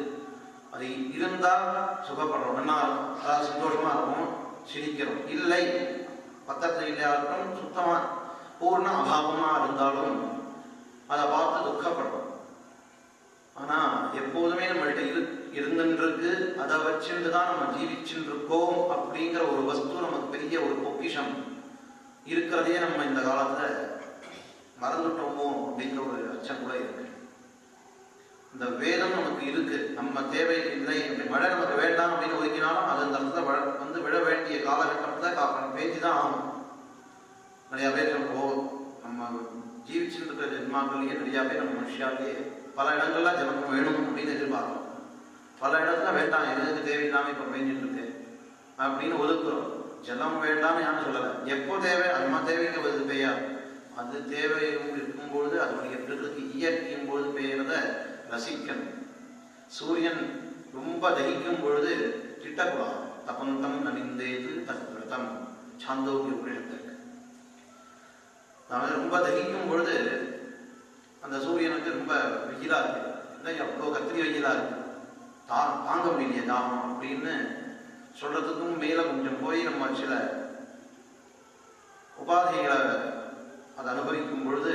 அது இருந்தால் சுகப்படுறோம், என்ன அதாவது சந்தோஷமா இருக்கும், சிரிக்கிறோம். இல்லை பக்கத்தில் இல்லையா இருக்கும், சுத்தமாக பூர்ண அபாவமாக இருந்தாலும் அதை பார்த்து துக்கப்படுறோம். ஆனால் எப்போதுமே நம்மள்கிட்ட இருந்துருக்கு, அதை வச்சுட்டு தான் நம்ம ஜீவிச்சுட்டு இருக்கோம் அப்படிங்கிற ஒரு வஸ்து நமக்கு பெரிய ஒரு பொக்கிஷம் இருக்கிறதையே நம்ம இந்த காலத்தில் மறந்துட்டோமோ அப்படிங்கிற ஒரு அச்சம் கூட இருக்கு. இந்த வேதம் நமக்கு இருக்கு, நம்ம தேவை இல்லை, மழை நமக்கு வேண்டாம் அப்படின்னு ஒதுக்கினாலும் அது அந்த இடத்துல வந்து விழ வேண்டிய காலகட்டத்தில் காப்பணும், பேச்சு தான் ஆகும். நிறையா பேர் நம்ம ஜீவிச்சுட்டு இருக்கிற ஜென்மாக்கள்லேயே நிறையா பேர் நம்ம மனுஷாலேயே பல இடங்கள்ல ஜலம் வேணும் அப்படின்னு எதிர்பார்க்கிறோம், பல இடத்துல வேண்டாம், எதுக்கு தேவையில்லாமல் இப்போ பெஞ்சிட்டு இருக்கு அப்படின்னு ஒதுக்குறோம். ஜலம் வேண்டாம்னு யாரும் சொல்லலை, எப்போ தேவை நம்ம தேவைக்கு அது பெய்யாது. அது தேவை இருக்கும்பொழுது அதனுடைய பிரகிருதி இயற்கையும் பொழுது பெய்யறத ரசிக்கணும். சூரியன் ரொம்ப தகிக்கும் பொழுது திட்டக்கூடாது. தபந்தம் நனிந்தேது தத்விரதம் சாந்தோக்கிய உபநிஷத்துக்கு. நான் ரொம்ப தகிக்கும் பொழுது அந்த சூரியனுக்கு ரொம்ப வெயிலா இருக்கு, இல்லை அவ்வளோ கத்திரி வெயிலா இருக்கு, தாங்க முடியலையே தாகம் அப்படின்னு சொல்றதுக்கும் மேல கொஞ்சம் போய் நம்ம சில உபாதைகளை அதை அனுபவிக்கும் பொழுது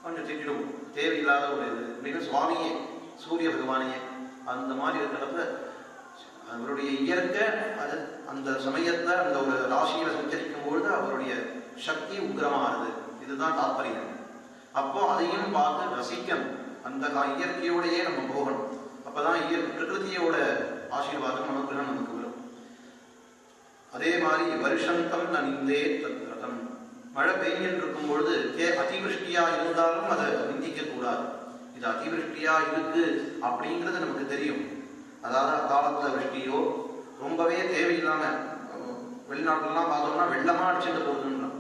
கொஞ்சம் திட்டிடும், தேவையில்லாத ஒரு இது அப்படின்னு சுவாமியே சூரிய பகவானையே அந்த மாதிரி இருக்கிறப்ப அவருடைய இயற்கை அது அந்த சமயத்தை அந்த ஒரு ராசியில சஞ்சரிக்கும் பொழுது அவருடைய சக்தி உக்கிரமாகுது. இதுதான் தாற்பயம். அப்போ அதையும் பார்த்து ரசிக்கணும், அந்த இயற்கையோடையே நம்ம போகணும். அப்பதான் பிரகிருதியோட ஆசீர்வாதம் அனுகிரகம் நமக்கு வரும். அதே மாதிரி வருஷந்தம் நனிந்தே தத்ரதம், மழை பெய்ஞ்சிட்டு இருக்கும் பொழுது அதிவிருஷ்டியா இருந்தாலும் அதை நிந்திக்க கூடாது. இது அதிவிருஷ்டியா இருக்கு அப்படிங்கிறது நமக்கு தெரியும். அதாவது அக்காலத்துல விருஷ்டியோ ரொம்பவே தேவையில்லாம வெளிநாட்டுலாம் பார்த்தோம்னா வெள்ளமா அடிச்சுட்டு போகுதுன்றான்.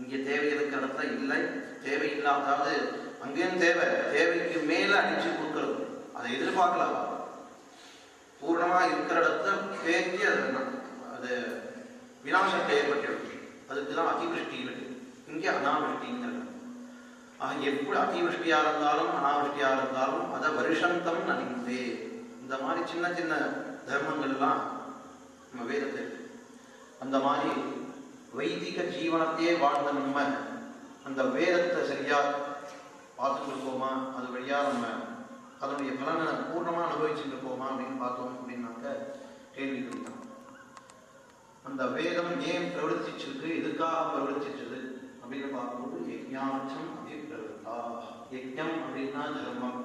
இங்கே தேவை இருக்கிற இடத்துல இல்லை, தேவையில்லாம அதாவது அங்கேயும் தேவைக்கு மேல அடிச்சு கொடுக்கறது, அதை எதிர்பார்க்கலாம். பூர்ணமா இருக்கிற இடத்துல பேசி அது விநாசத்தை ஏற்பட்டு அதுக்குதான் அதிவிருஷ்டி இருக்கு. இங்கே அனாவிருஷ்டிங்கிறது. ஆக எப்படி அதிவிருஷ்டியா இருந்தாலும் அனாவிருஷ்டியா இருந்தாலும் அதை வருஷந்தம் நனிந்தே, இந்த மாதிரி சின்ன சின்ன தர்மங்கள்லாம் நம்ம வேதத்தை அந்த மாதிரி வைதிக ஜீவனத்தையே வாழ்ந்த நம்ம அந்த வேதத்தை சரியா பார்த்துட்டு இருக்கோமா, அது வழியா நம்ம அதனுடைய பலனை பூர்ணமாக அனுபவிச்சுட்டு இருக்கோமா அப்படின்னு பார்த்தோம் அப்படின்னாக்க கேள்விக்குறிதான். அந்த வேதம் ஏன் பிரவர்த்திச்சிருக்கு, எதுக்காக பிரவர்த்திச்சது அப்படின்னு பார்க்கும்போது யஜ்ஞாச்சம் அபிப்பிரவர்த்தா. யஜ்ஞம் அப்படின்னா தர்மம்,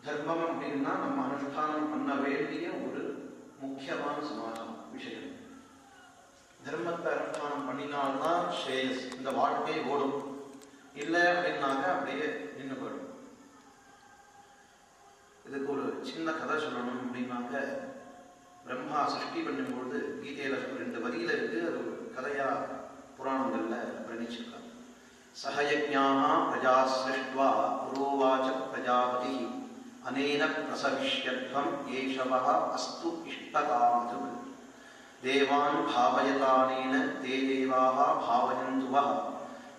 தர்மம் அப்படின்னா நம்ம அனுஷ்டானம் பண்ண வேண்டிய ஒரு முக்கியமான சமாச்சாரம் விஷயம். தர்மத்தை அனுஷ்டானம் பண்ணினால்தான் ஸ்ரேயஸ், இந்த வாழ்க்கை ஓடும். இல்லை அப்படின்னாக்க அப்படியே நின்று போயிடும். இதுக்கு ஒரு சின்ன கதை சொல்லணும் அப்படின்னாக்க, பிரம்மா சிருஷ்டி பண்ணும்பொழுது கீதையில 2 வரியில இருக்கு, அது ஒரு கதையா புராணங்கள்ல பிரணிச்சிருக்காங்க. சஹயஜ்ஞாஹ பிரஜா சிருஷ்ட்வா புரோவாச பிரஜாபதி அனேன பிரசவிஷ்யத்வம் ஏஷவஹ அஸ்து இஷ்டகாமது தேவான் பாவயதானேன தே தேவாஹ பாவயந்துவஹ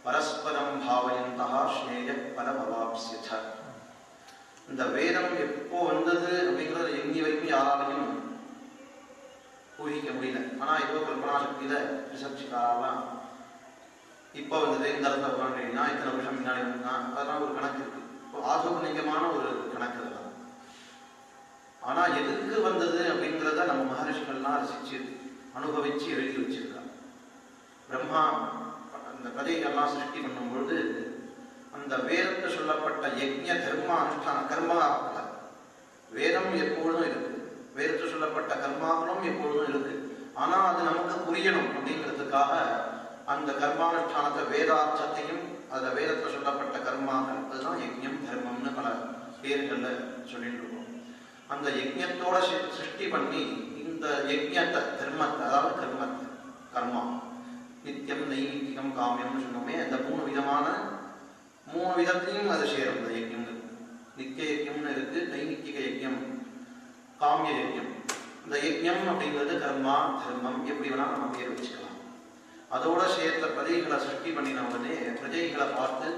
பரஸ்பரம் பாவயந்தஹ ஸ்நேய பரமவாப்ஸ்யத. இந்த வேதம் எப்போ வந்தது அப்படிங்கிறது எண்ணி வரைக்கும் யாராலையும் ஊகிக்க முடியல. ஆனா ஏதோ கல்பனா சக்தியில ரிசர்ச்சுக்காரெல்லாம் இப்போ வந்தது இந்த இடத்துல உட்காந்துன்னா இத்தனை வருஷம் முன்னாடி வந்தா அதெல்லாம் ஒரு கணக்கு இருக்கு. ஆதோனிகமான ஒரு கணக்கு அதெல்லாம். ஆனா எதுக்கு வந்தது அப்படிங்கிறத நம்ம மகரிஷிகள்லாம் ரசிச்சு அனுபவிச்சு எழுதி வச்சிருக்காங்க. பிரம்மா அந்த கதைகள்லாம் சிருஷ்டி பண்ணும்பொழுது அந்த வேதத்தை சொல்லப்பட்ட யஜ்ஞ தர்ம அனுஷ்டான கர்மா, வேதம் எப்பொழுதும் இருக்கு, வேதத்தை சொல்லப்பட்ட கர்மாக்களும் எப்பொழுதும் இருக்கு. ஆனா அது நமக்கு புரியணும் அப்படிங்கிறதுக்காக அந்த கர்மானுஷ்டானத்தை வேதார்த்தத்தையும் அதில் வேதத்தில் சொல்லப்பட்ட கர்மாக்கள் அதுதான் யஜ்ஞம் தர்மம்னு பல பேர்களில் சொல்லிட்டு இருக்கோம். அந்த யஜ்ஞத்தோட சிருஷ்டி பண்ணி இந்த யஜ்ஞத்தை தர்மத்தை அதாவது கர்மத்தை கர்மா நித்தியம் நைமித்திகம் காமியம்னு சொன்னோமே அந்த மூணு விதத்தையும் அது சேரும். இந்த யஜ்ஞம் நித்திய யஜ்ஞம்னு இருக்கு, நைமித்திக யஜ்ஞம், காமிய யஜ்ஞம். இந்த யஜ்ஞம் அப்படிங்கிறது கர்மா தர்மம் எப்படி வேணா நம்ம பேர் வச்சுக்கலாம். அதோட சேர்த்த பிரஜைகளை சிருஷ்டி பண்ணின உடனே பிரஜைகளை பார்த்து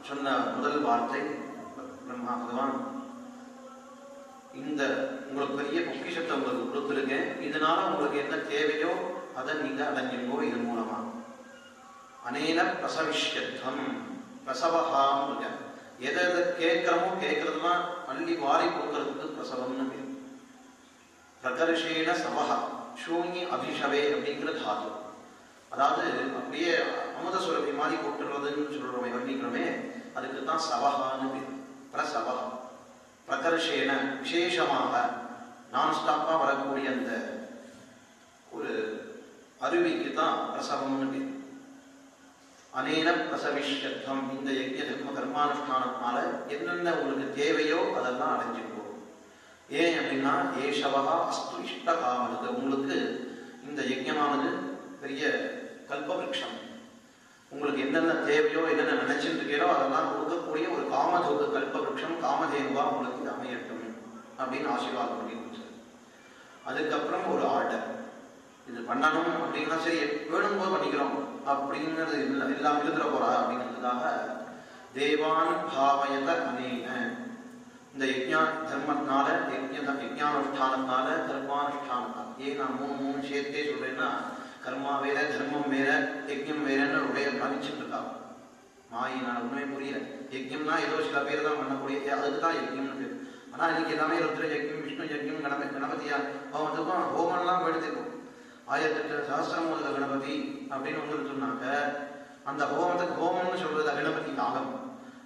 சொன்ன முதல் வார்த்தை பிரம்மா பகவான், இந்த உங்களுக்கு பெரிய பொக்கிஷத்தை உங்களுக்கு கொடுத்துருங்க, இதனால உங்களுக்கு என்ன தேவையோ அதை நீங்க அடைஞ்சுங்கோ. இது மூலமா அனேன பிரசவிஷ்யத்வம் பிரசவஹாம், எதை கேட்கிறோமோ கேட்கறதுலாம் அள்ளி வாரி கொடுக்கறதுக்கு பிரசவம்னு பேர். பிரகர்ஷேன சவஹா சூன்யி அபிஷவே அப்படிங்கிற தாது, அதாவது அப்படியே அமுத சுரபி மாதிரி போட்டுறதுன்னு சொல்றோமே வர்ணிக்கிறோமே, அதுக்கு தான் சவஹான்னு பேர். பிரசவஹா பிரகர்ஷேன விசேஷமாக நான் ஸ்டாப்பா வரக்கூடிய அந்த ஒரு அருவிக்கு தான் பிரசவம்னு பேர். அனேன பிரசவிஷ்யத்வம், இந்த யஜ்ஞ தர்ம கர்மானுஷ்டானத்தினால என்னென்ன உங்களுக்கு தேவையோ அதெல்லாம் அடைஞ்சுக்கோ. ஏன் அப்படின்னா ஏஷவகா அஸ்து இஷ்ட காமது, உங்களுக்கு இந்த யஜ்ஞமானது பெரிய கல்பவிருட்சம். உங்களுக்கு என்னென்ன தேவையோ என்னென்ன நினைச்சிட்டு இருக்கீரோ அதெல்லாம் கொடுக்கக்கூடிய ஒரு காமதூக கல்பவிருட்சம், காமதேனுவா உங்களுக்கு இது அமையட்டும் அப்படின்னு ஆசீர்வாதம் பண்ணி கொடுத்தாரு. அதுக்கப்புறம் ஒரு ஆர்டர், இது பண்ணணும் அப்படின்னா சரி வேணும்போது பண்ணிக்கிறோம் அப்படிங்கிறது எல்லாம் இருந்துட போறா அப்படிங்கிறதுக்காக தேவான் பாவயத அனேன, இந்த யஜ்ஞா தர்மத்தினால யஜ்ஞானுஷ்டானத்தினால கர்மானுஷ்டானத்தால். ஏன் நான் மூணு சேர்த்தே சொல்றேன்னா, கர்மா வேற தர்மம் வேற யஜ்ஞம் வேறன்னு உடைய பாதிச்சுட்டு இருக்காங்க. மாயை நான் ஒண்ணுமே புரியல. யஜ்ஞம்னா ஏதோ சில பேர் தான் பண்ணக்கூடிய, அதுக்கு தான் யஜ்ஞம்னு பேர். ஆனா இன்னைக்கு எல்லாமே ருத்ர யஜ்ஞம் விஷ்ணு யஜ்ஞம் கணபதியா அவன் ஹோமம்லாம் எடுத்துக்கும். 1008 சஹஸ்ரமூல கணபதி அப்படின்னு உங்களுக்கு சொன்னாங்க. அந்த ஹோமத்துக்கு ஹோமம்னு சொல்றது கணபதி யாகம்.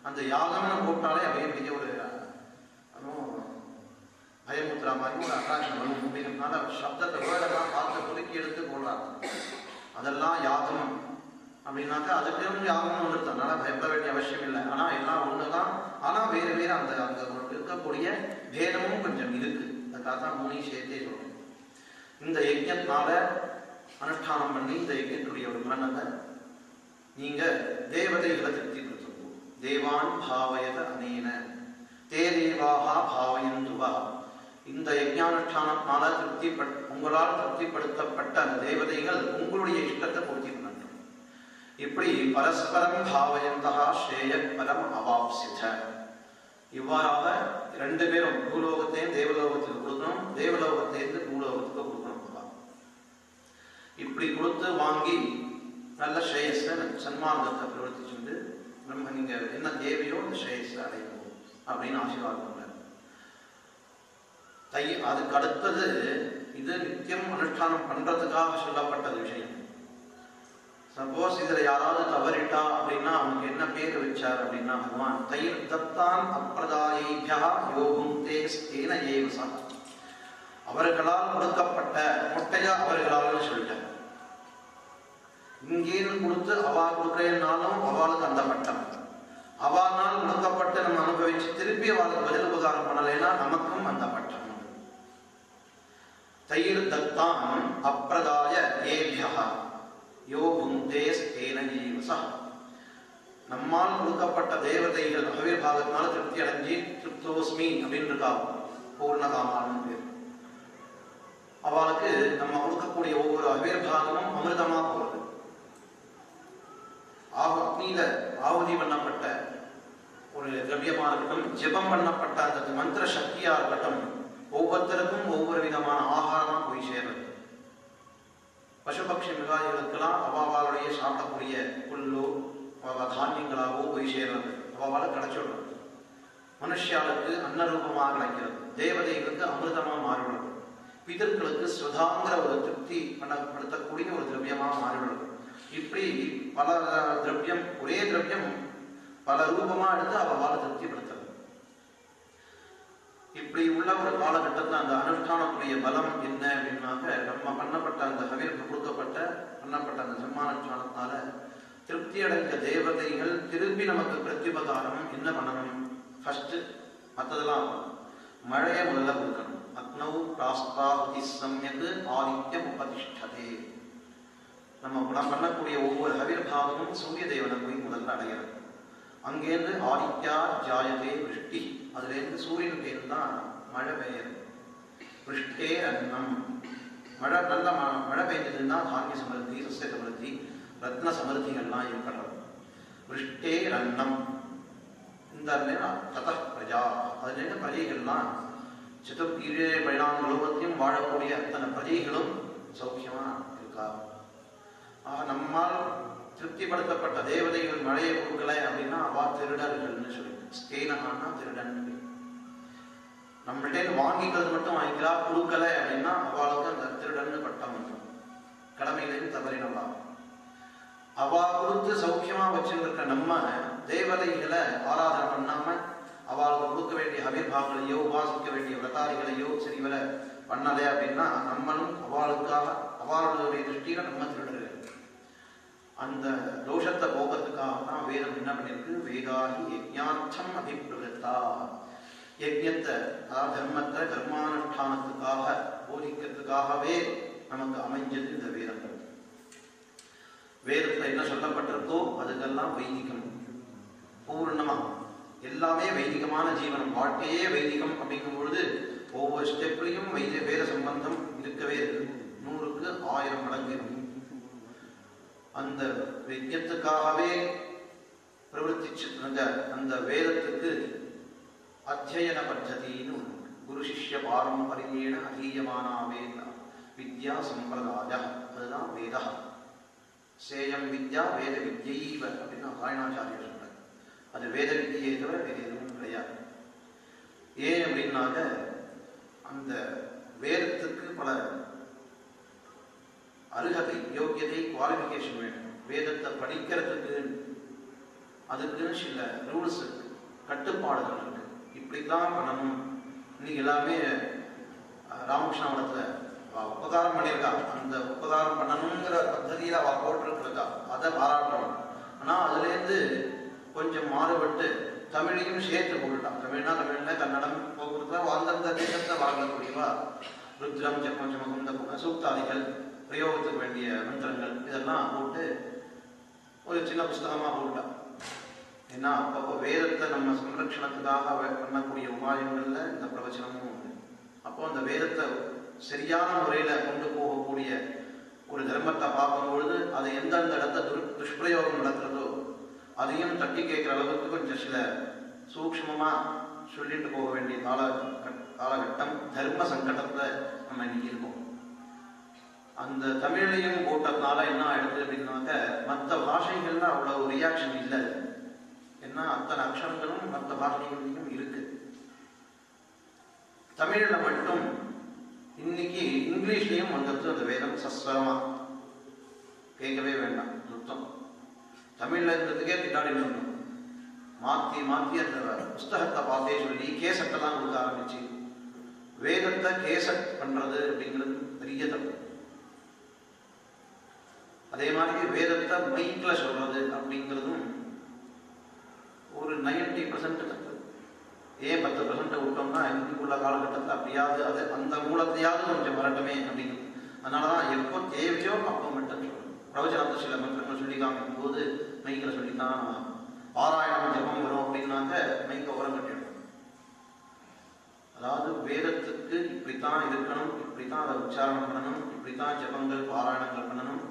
அந்த யாகம்னு போட்டாலே அப்படியே பெரிய ஒரு பயமுத்திரா மாதிரி ஒரு அட்ராக்ஷன் வரும் அப்படிங்கிறதுனால சப்தத்தை வேர்டெல்லாம் பார்த்து குறுக்கி எடுத்து போடுறாங்க. அதெல்லாம் யாகம் அப்படின்னாக்கா அதுக்கு யாகம்னு ஒன்று இருக்கனால பயப்பட வேண்டிய அவசியம் இல்லை. ஆனா எல்லாம் ஒண்ணுதான், ஆனா வேறு வேறு அந்த அங்க இருக்கக்கூடிய பேதமும் கொஞ்சம் இருக்கு. அதுக்காக தான் மூணையும் சேர்த்தே சொல்றேன். இந்த யஜ்ஞத்தினால அனுஷ்டானம் பண்ணி இந்த யஜ்ஞத்துடைய ஒரு மரணத்தை நீங்க தேவதைகளை திருப்திப்படுத்தும். தேவான் பாவயத அனேன தே தேவாகா பாவயந்துவா, இந்த யஜ்ஞானுஷ்டானத்தினால உங்களால் திருப்திப்படுத்தப்பட்ட அந்த தேவதைகள் உங்களுடைய இஷ்டத்தை பூர்த்தி பண்ணணும். இப்படி பரஸ்பரம் பாவயந்தா ஸ்ரேய பரம் அவாப்சித, இவ்வாறாக ரெண்டு பேரும் பூலோகத்தையும் தேவலோகத்துக்கு கொடுக்கணும், தேவலோகத்திலிருந்து பூலோகத்துக்கு கொடுக்கணும். இப்படி கொடுத்து வாங்கி நல்ல ஸ்ரேயஸ சன்மார்க்கத்தை பிரவர்த்திச்சுட்டு நம்ம நீங்க என்ன தேவையோ அந்த ஸ்ரேயஸை அடையணும் அப்படின்னு ஆசீர்வாதம் பண்ணார். அதுக்கு அடுத்தது இது நித்தியம் அனுஷ்டானம் பண்றதுக்காக சொல்லப்பட்ட விஷயம். சப்போஸ் இதுல யாராவது தவறிட்டா அப்படின்னா அவனுக்கு என்ன பேர் வச்சார் அப்படின்னா, பகவான் தயிர் தத்தான் அப்பிரதாயிபியா யோகும் தேன ஏவசா, அவர்களால் கொடுக்கப்பட்ட மொட்டையா அவர்களால் சொல்லிட்டார். இங்கேன்னு கொடுத்து அவா கொடுக்கிறேன்னாலும் அவளுக்கு அந்த பட்டம், அவனால் கொடுக்கப்பட்டு நம்ம அனுபவிச்சு திருப்பி அவளுக்கு பதில் உபகாரம் பண்ணலைன்னா நமக்கும் அந்த பட்டம். தயிர் தத்தான் அப்பிரதாய ஏபியா யோகும் தேன ஏவசா, நம்மால் கொடுக்கப்பட்ட தேவதைகள் அவிர்வாகத்தினால திருப்தி அடைஞ்சி திருப்தோஸ்மி அப்படின்னு இருக்கா பூர்ணகாமான்னு பேர். அவளுக்கு நம்ம கொடுக்கக்கூடிய ஒவ்வொரு அவிர்வாகமும் அமிர்தமா போகுது. அக்னியில ஆகுதி பண்ணப்பட்ட ஒரு திரவியமா இருக்கட்டும், ஜெபம் பண்ணப்பட்ட அந்த மந்திர சக்தியா இருக்கட்டும், ஒவ்வொருத்தருக்கும் ஒவ்வொரு விதமான ஆகாரமா போய் சேர்றது. பசுபக்ஷி மிருகாதிகளுக்கெல்லாம் அவாவாளுடைய சாப்பிடக்கூடிய புல்லோ தானியங்களாகவோ போய் சேர்றது, அவாவால கிடைச்சிடுறது. மனுஷியாளுக்கு அன்னரூபமாக கிடைக்கிறது, தேவதைகளுக்கு அமிர்தமா மாறிவிடுறது, பிதர்களுக்கு சுதாங்கிற ஒரு திருப்தி பண்ணப்படுத்தக்கூடிய ஒரு திரவியமாக மாறிவிடுறது. இப்படி பல திரவியம், ஒரே திரவியம் பல ரூபமா எடுத்து அவாவால திருப்திப்படுத்துறது. இப்படி உள்ள ஒரு காலகட்டத்தில் அந்த அனுஷ்டானத்துடைய பலம் என்ன அப்படின்னாக்க, நம்ம பண்ணப்பட்ட அந்த ஹவிற்கு பண்ணப்பட்ட அந்த சம்மானுஷ்டானத்தால திருப்தி அடைந்த தேவதைகள் திரும்பி நமக்கு பிரத்யுபகாரம் என்ன பண்ணணும்? ஃபர்ஸ்ட் மற்றதெல்லாம் மழையை முதல்ல கொடுக்கணும். அக்னௌ பிராஸ்தாஹுதி சம்யக் ஆதித்யம் உபதிஷ்டதே. நம்ம பண்ணக்கூடிய ஒவ்வொரு ஹவிர் பாகமும் சூரிய தேவனை போய் முதல்ல அடைகிறது. அங்கேருந்து ஆதித்யா ஜாயதே விருஷ்டி, அதுலேருந்து சூரியனுக்கு தான் மழை பெய்யுது. விருஷ்டே அன்னம், மழை நல்ல மழை பெய்ஞ்சதுன்னா தானிய சமருத்தி, சஸ்ய சமருத்தி, ரத்ன சமருத்திகள்லாம் ஏற்படுறது. விருஷ்டே அன்னம், இந்த தத பிரஜா, அதுலேருந்து பிரஜைகள்லாம் சதுர்த்தீரே பரிணாம உலகத்தையும் வாழக்கூடிய அத்தனை பிரஜைகளும் சௌக்கியமா இருக்கா. ஆக நம்மால் திருப்திப்படுத்தப்பட்ட தேவதைகள் மழையை கொடுக்கல அப்படின்னா அவா திருடர்கள்னு சொல்லி, ஸ்தேனகான்னா திருடன். நம்மள்டே வாங்கிக்கிறது மட்டும் வாங்கிக்கிறா, கொடுக்கல அப்படின்னா அவளுக்கு அந்த திருடன்னு பட்டம் வந்துடும். கடமைகளையும் தவறினவா. அவா கொடுத்து சௌக்கியமா வச்சுருக்க நம்ம தேவதைகளை ஆராதனை பண்ணாம அவளுக்கு கொடுக்க வேண்டிய அபிர்பாகங்களையோ உபாசிக்க வேண்டிய விரதாரிகளையோ சரிவர பண்ணலை அப்படின்னா நம்மளும் அவளுக்காக அவளுடைய திருஷ்டியில நம்ம திருடர்கள். அந்த தோஷத்தை போகிறதுக்காக தான் வேதம் என்ன பண்ணிருக்கு? வேதாகி யஜ்ஞார்த்தம் அபிப்பிரவருத்தா. யஜ்ஞத்தை, அதாவது தர்மத்தை கர்மானுஷ்டானத்துக்காக போதிக்கிறதுக்காகவே நமக்கு அமைஞ்சது இந்த வேதங்கள். வேதத்தில் என்ன சொல்லப்பட்டிருக்கோ அதுக்கெல்லாம் வைதிகம் பூர்ணமா, எல்லாமே வைதிகமான ஜீவனம், வாழ்க்கையே வைதிகம். அப்படிங்கும் பொழுது ஒவ்வொரு ஸ்டெப்லையும் வேத சம்பந்தம் இருக்கவே இருக்கு. 100க்கு 1000 மடங்கு. அந்த யஜ்ஞத்துக்காகவே பிரவர்த்திச்சு அந்த வேதத்துக்கு அத்தியன பத்ததின்னு குரு சிஷ்ய பாரம்பரியேன அதீயமானா வேத வித்யா சம்பிரதாய, அதுதான் வேதா. சேயம் வித்யா வேத வித்யைவ அப்படின்னு நாராயணாச்சாரியர் சொல்றார். அது வேத வித்தியை தவிர வேற எதுவும் கிடையாது. ஏன் அப்படின்னாக்க அந்த வேதத்துக்கு பல அருகதை, யோக்கியதை, குவாலிஃபிகேஷன் வேணும். வேதத்தை படிக்கிறதுக்கு அதுக்குன்னு சில ரூல்ஸ் இருக்கு, கட்டுப்பாடுகள் இருக்கு. இப்படித்தான் பண்ணணும். இன்னைக்கு எல்லாமே ராமகிருஷ்ண மடத்துல உபகாரம் பண்ணியிருக்கா. அந்த உபகாரம் பண்ணணுங்கிற பദ്ധதியில் அவ போட்டிருக்கிறதா, அதை பாராட்டணும். ஆனால் அதுலேருந்து கொஞ்சம் மாறுபட்டு தமிழையும் சேர்த்து போட்டுட்டான். தமிழ்னா தமிழ்ல, கன்னடம் போக்குவரத்து அந்தந்த தேசத்தை வாழக்கூடியவா ருத்ரம் ஜப்பம் ஜமகம் இந்த சூக்தாதிகள், பிரயோகத்துக்கு வேண்டிய மந்திரங்கள் இதெல்லாம் போட்டு ஒரு சின்ன புஸ்தகமாக போட்டான். ஏன்னா அப்போ வேதத்தை நம்ம சம்ரட்சணத்துக்காக பண்ணக்கூடிய உபாயங்கள்ல இந்த பிரவச்சனமும் உண்டு. அப்போ அந்த வேதத்தை சரியான முறையில் கொண்டு போகக்கூடிய ஒரு தர்மத்தை பார்க்கும்பொழுது அது எந்தெந்த இடத்த துஷ்பிரயோகம் நடக்கிறதோ அதையும் தட்டி கேட்குற அளவுக்கு கொஞ்சம் சில சூக்ஷ்மமாக சொல்லிட்டு போக வேண்டிய காலகட்டம் தர்ம சங்கடத்தில் நம்ம இன்னைக்கு இருக்கோம். அந்த தமிழையும் போட்டதுனால என்ன ஆயிடுது அப்படின்னாக்க மற்ற பாஷைகள்ல அவ்வளவு ரியாக்ஷன் இல்லை. ஏன்னா அத்தனை அக்ஷரங்களும் மற்ற பாஷைகளிலும் இருக்கு. தமிழ்ல மட்டும் இன்னைக்கு இங்கிலீஷ்லயும் வந்துட்டு அந்த வேதம் சஸ்வரமா கேட்கவே வேண்டாம், சுத்தம். தமிழ்ல இருந்ததுக்கே பின்னாடி சொல்லணும். மாற்றி மாற்றி அந்த புஸ்தகத்தை பார்த்தே சொல்லி கேசட்டெல்லாம் கொடுக்க ஆரம்பிச்சு வேதத்தை கேசட் பண்றது அப்படிங்கிறது பெரிய தப்பு. அதே மாதிரி வேதத்தை மைக்ல சொல்றது அப்படிங்கிறதும் ஒரு 90% தப்பு. ஏன் 10% விட்டோம்னா இன்னைக்குள்ள காலகட்டத்தில் அப்படியாவது அது அந்த மூலத்தையாவது கொஞ்சம் வரட்டுமே அப்படின்னு. அதனாலதான் எப்போ தேவையோ அப்போ மட்டும் சொல்லணும். பிரவச்சனத்தை சில மந்திரங்கள் சொல்லி காமிக்கும் போது மைக்கில் சொல்லித்தான் பாராயணம் ஜபம் வரும் அப்படின்னாக்க மைக்க உரம் கட்டிடும். அதாவது வேதத்துக்கு இப்படித்தான் இருக்கணும், இப்படித்தான் அதை உச்சாரணம் பண்ணணும், இப்படித்தான் ஜபங்கள் பாராயணங்கள் பண்ணணும்,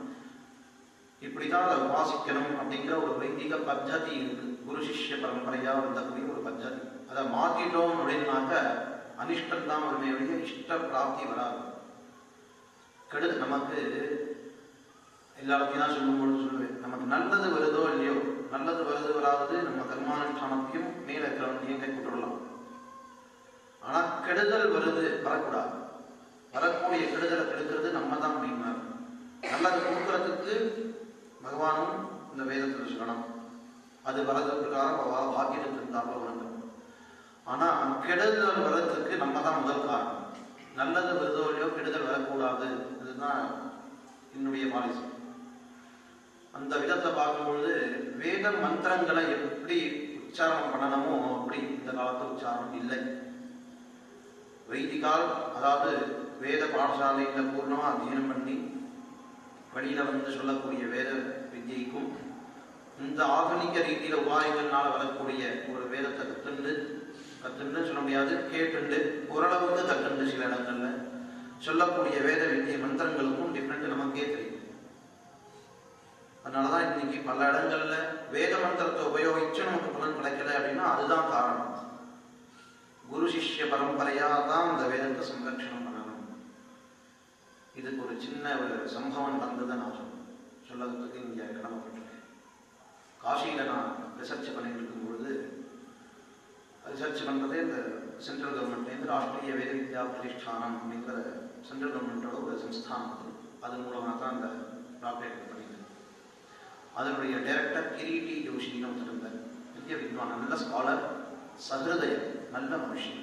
இப்படித்தான் அதை உபாசிக்கணும் அப்படிங்கிற ஒரு வைதிக பத்ததி இருக்கு. குரு சிஷ்ய பரம்பரையா வந்தக்கூடிய ஒரு பத்ததி. அதை மாத்திட்டோம் அப்படின்னாக்க அனிஷ்டம் தான் வருமே வழிய இஷ்ட பிராப்தி வராது. நமக்கு எல்லாத்தையும் தான் சொல்லும்போது சொல்லுவேன், நமக்கு நல்லது வருதோ இல்லையோ, நல்லது வருது வராது நம்ம கர்மானுஷ்டானத்தையும் மேல இருக்கிறவனையும் கைப்பற்றலாம். ஆனா கெடுதல் வருது வரக்கூடாது. வரக்கூடிய கெடுதலை கெடுக்கிறது நம்ம தான் மெயினா. நல்லது கொடுக்கறதுக்கு பகவானும் இந்த வேதத்தில் சொல்லணும். அது வரது பிரகாரம் பாக்கியத்துக்கு இருந்தாப்ப உணர்ந்தோம். ஆனால் கெடுதல் வர்றதுக்கு நம்ம தான் முதல் காரணம். நல்லது வருதோ இல்லையோ கெடுதல் வரக்கூடாது, இதுதான் என்னுடைய பாலிசி. அந்த விதத்தை பார்க்கும்பொழுது வேத மந்திரங்களை எப்படி உச்சாரணம் பண்ணணுமோ அப்படி இந்த காலத்து உச்சாரணம் இல்லை. வைதிகால், அதாவது வேத பாடசாலையில் பூர்ணமாக அத்தியனம் பண்ணி வழியில் வந்து சொல்லக்கூடிய வேத வித்யைக்கும் இந்த ஆధుனிக ரீதியில் உபாயங்கள்னால வரக்கூடிய ஒரு வேதத்தை கற்றுன்னு சொல்ல முடியாது, கேட்டுண்டு ஓரளவுக்கு கற்றுண்டு சில இடங்களில் சொல்லக்கூடிய வேத வித்தியை மந்திரங்களுக்கும் டிஃப்ரெண்ட் நமக்கே தெரியும். அதனால தான் இன்னைக்கு பல இடங்கள்ல வேத மந்திரத்தை உபயோகிச்சு நமக்கு பலன் கிடைக்கல அப்படின்னா அதுதான் காரணம். குரு சிஷ்ய பரம்பரையாக தான் அந்த வேதத்தை சம்ரட்சணம் பண்ணணும். இதுக்கு ஒரு சின்ன ஒரு சம்பவம் நடந்ததை நான் சொல்லறதுக்கு இங்கே கடமைப்பட்டிருக்கேன். காசியில் நான் ரிசர்ச் பண்ணிட்டு இருக்கும்பொழுது, ரிசர்ச் பண்ணுறதே இந்த சென்ட்ரல் கவர்மெண்ட்லேருந்து ராஷ்ட்ரிய வேத வித்யா பிரதிஷ்டானம் அப்படிங்கிற சென்ட்ரல் கவர்மெண்ட்டோட ஒரு சம்ஸ்தானம், அது மூலமாக தான் இந்த டாக்டரேட் பண்ணியிருக்கேன். அதனுடைய டைரக்டர் கிரீட்டி ஜோஷின்னு ஒருத்தர் இருந்தார். பெரிய வித்வான், நல்ல ஸ்காலர், சஹிருதயம், நல்ல மனுஷன்.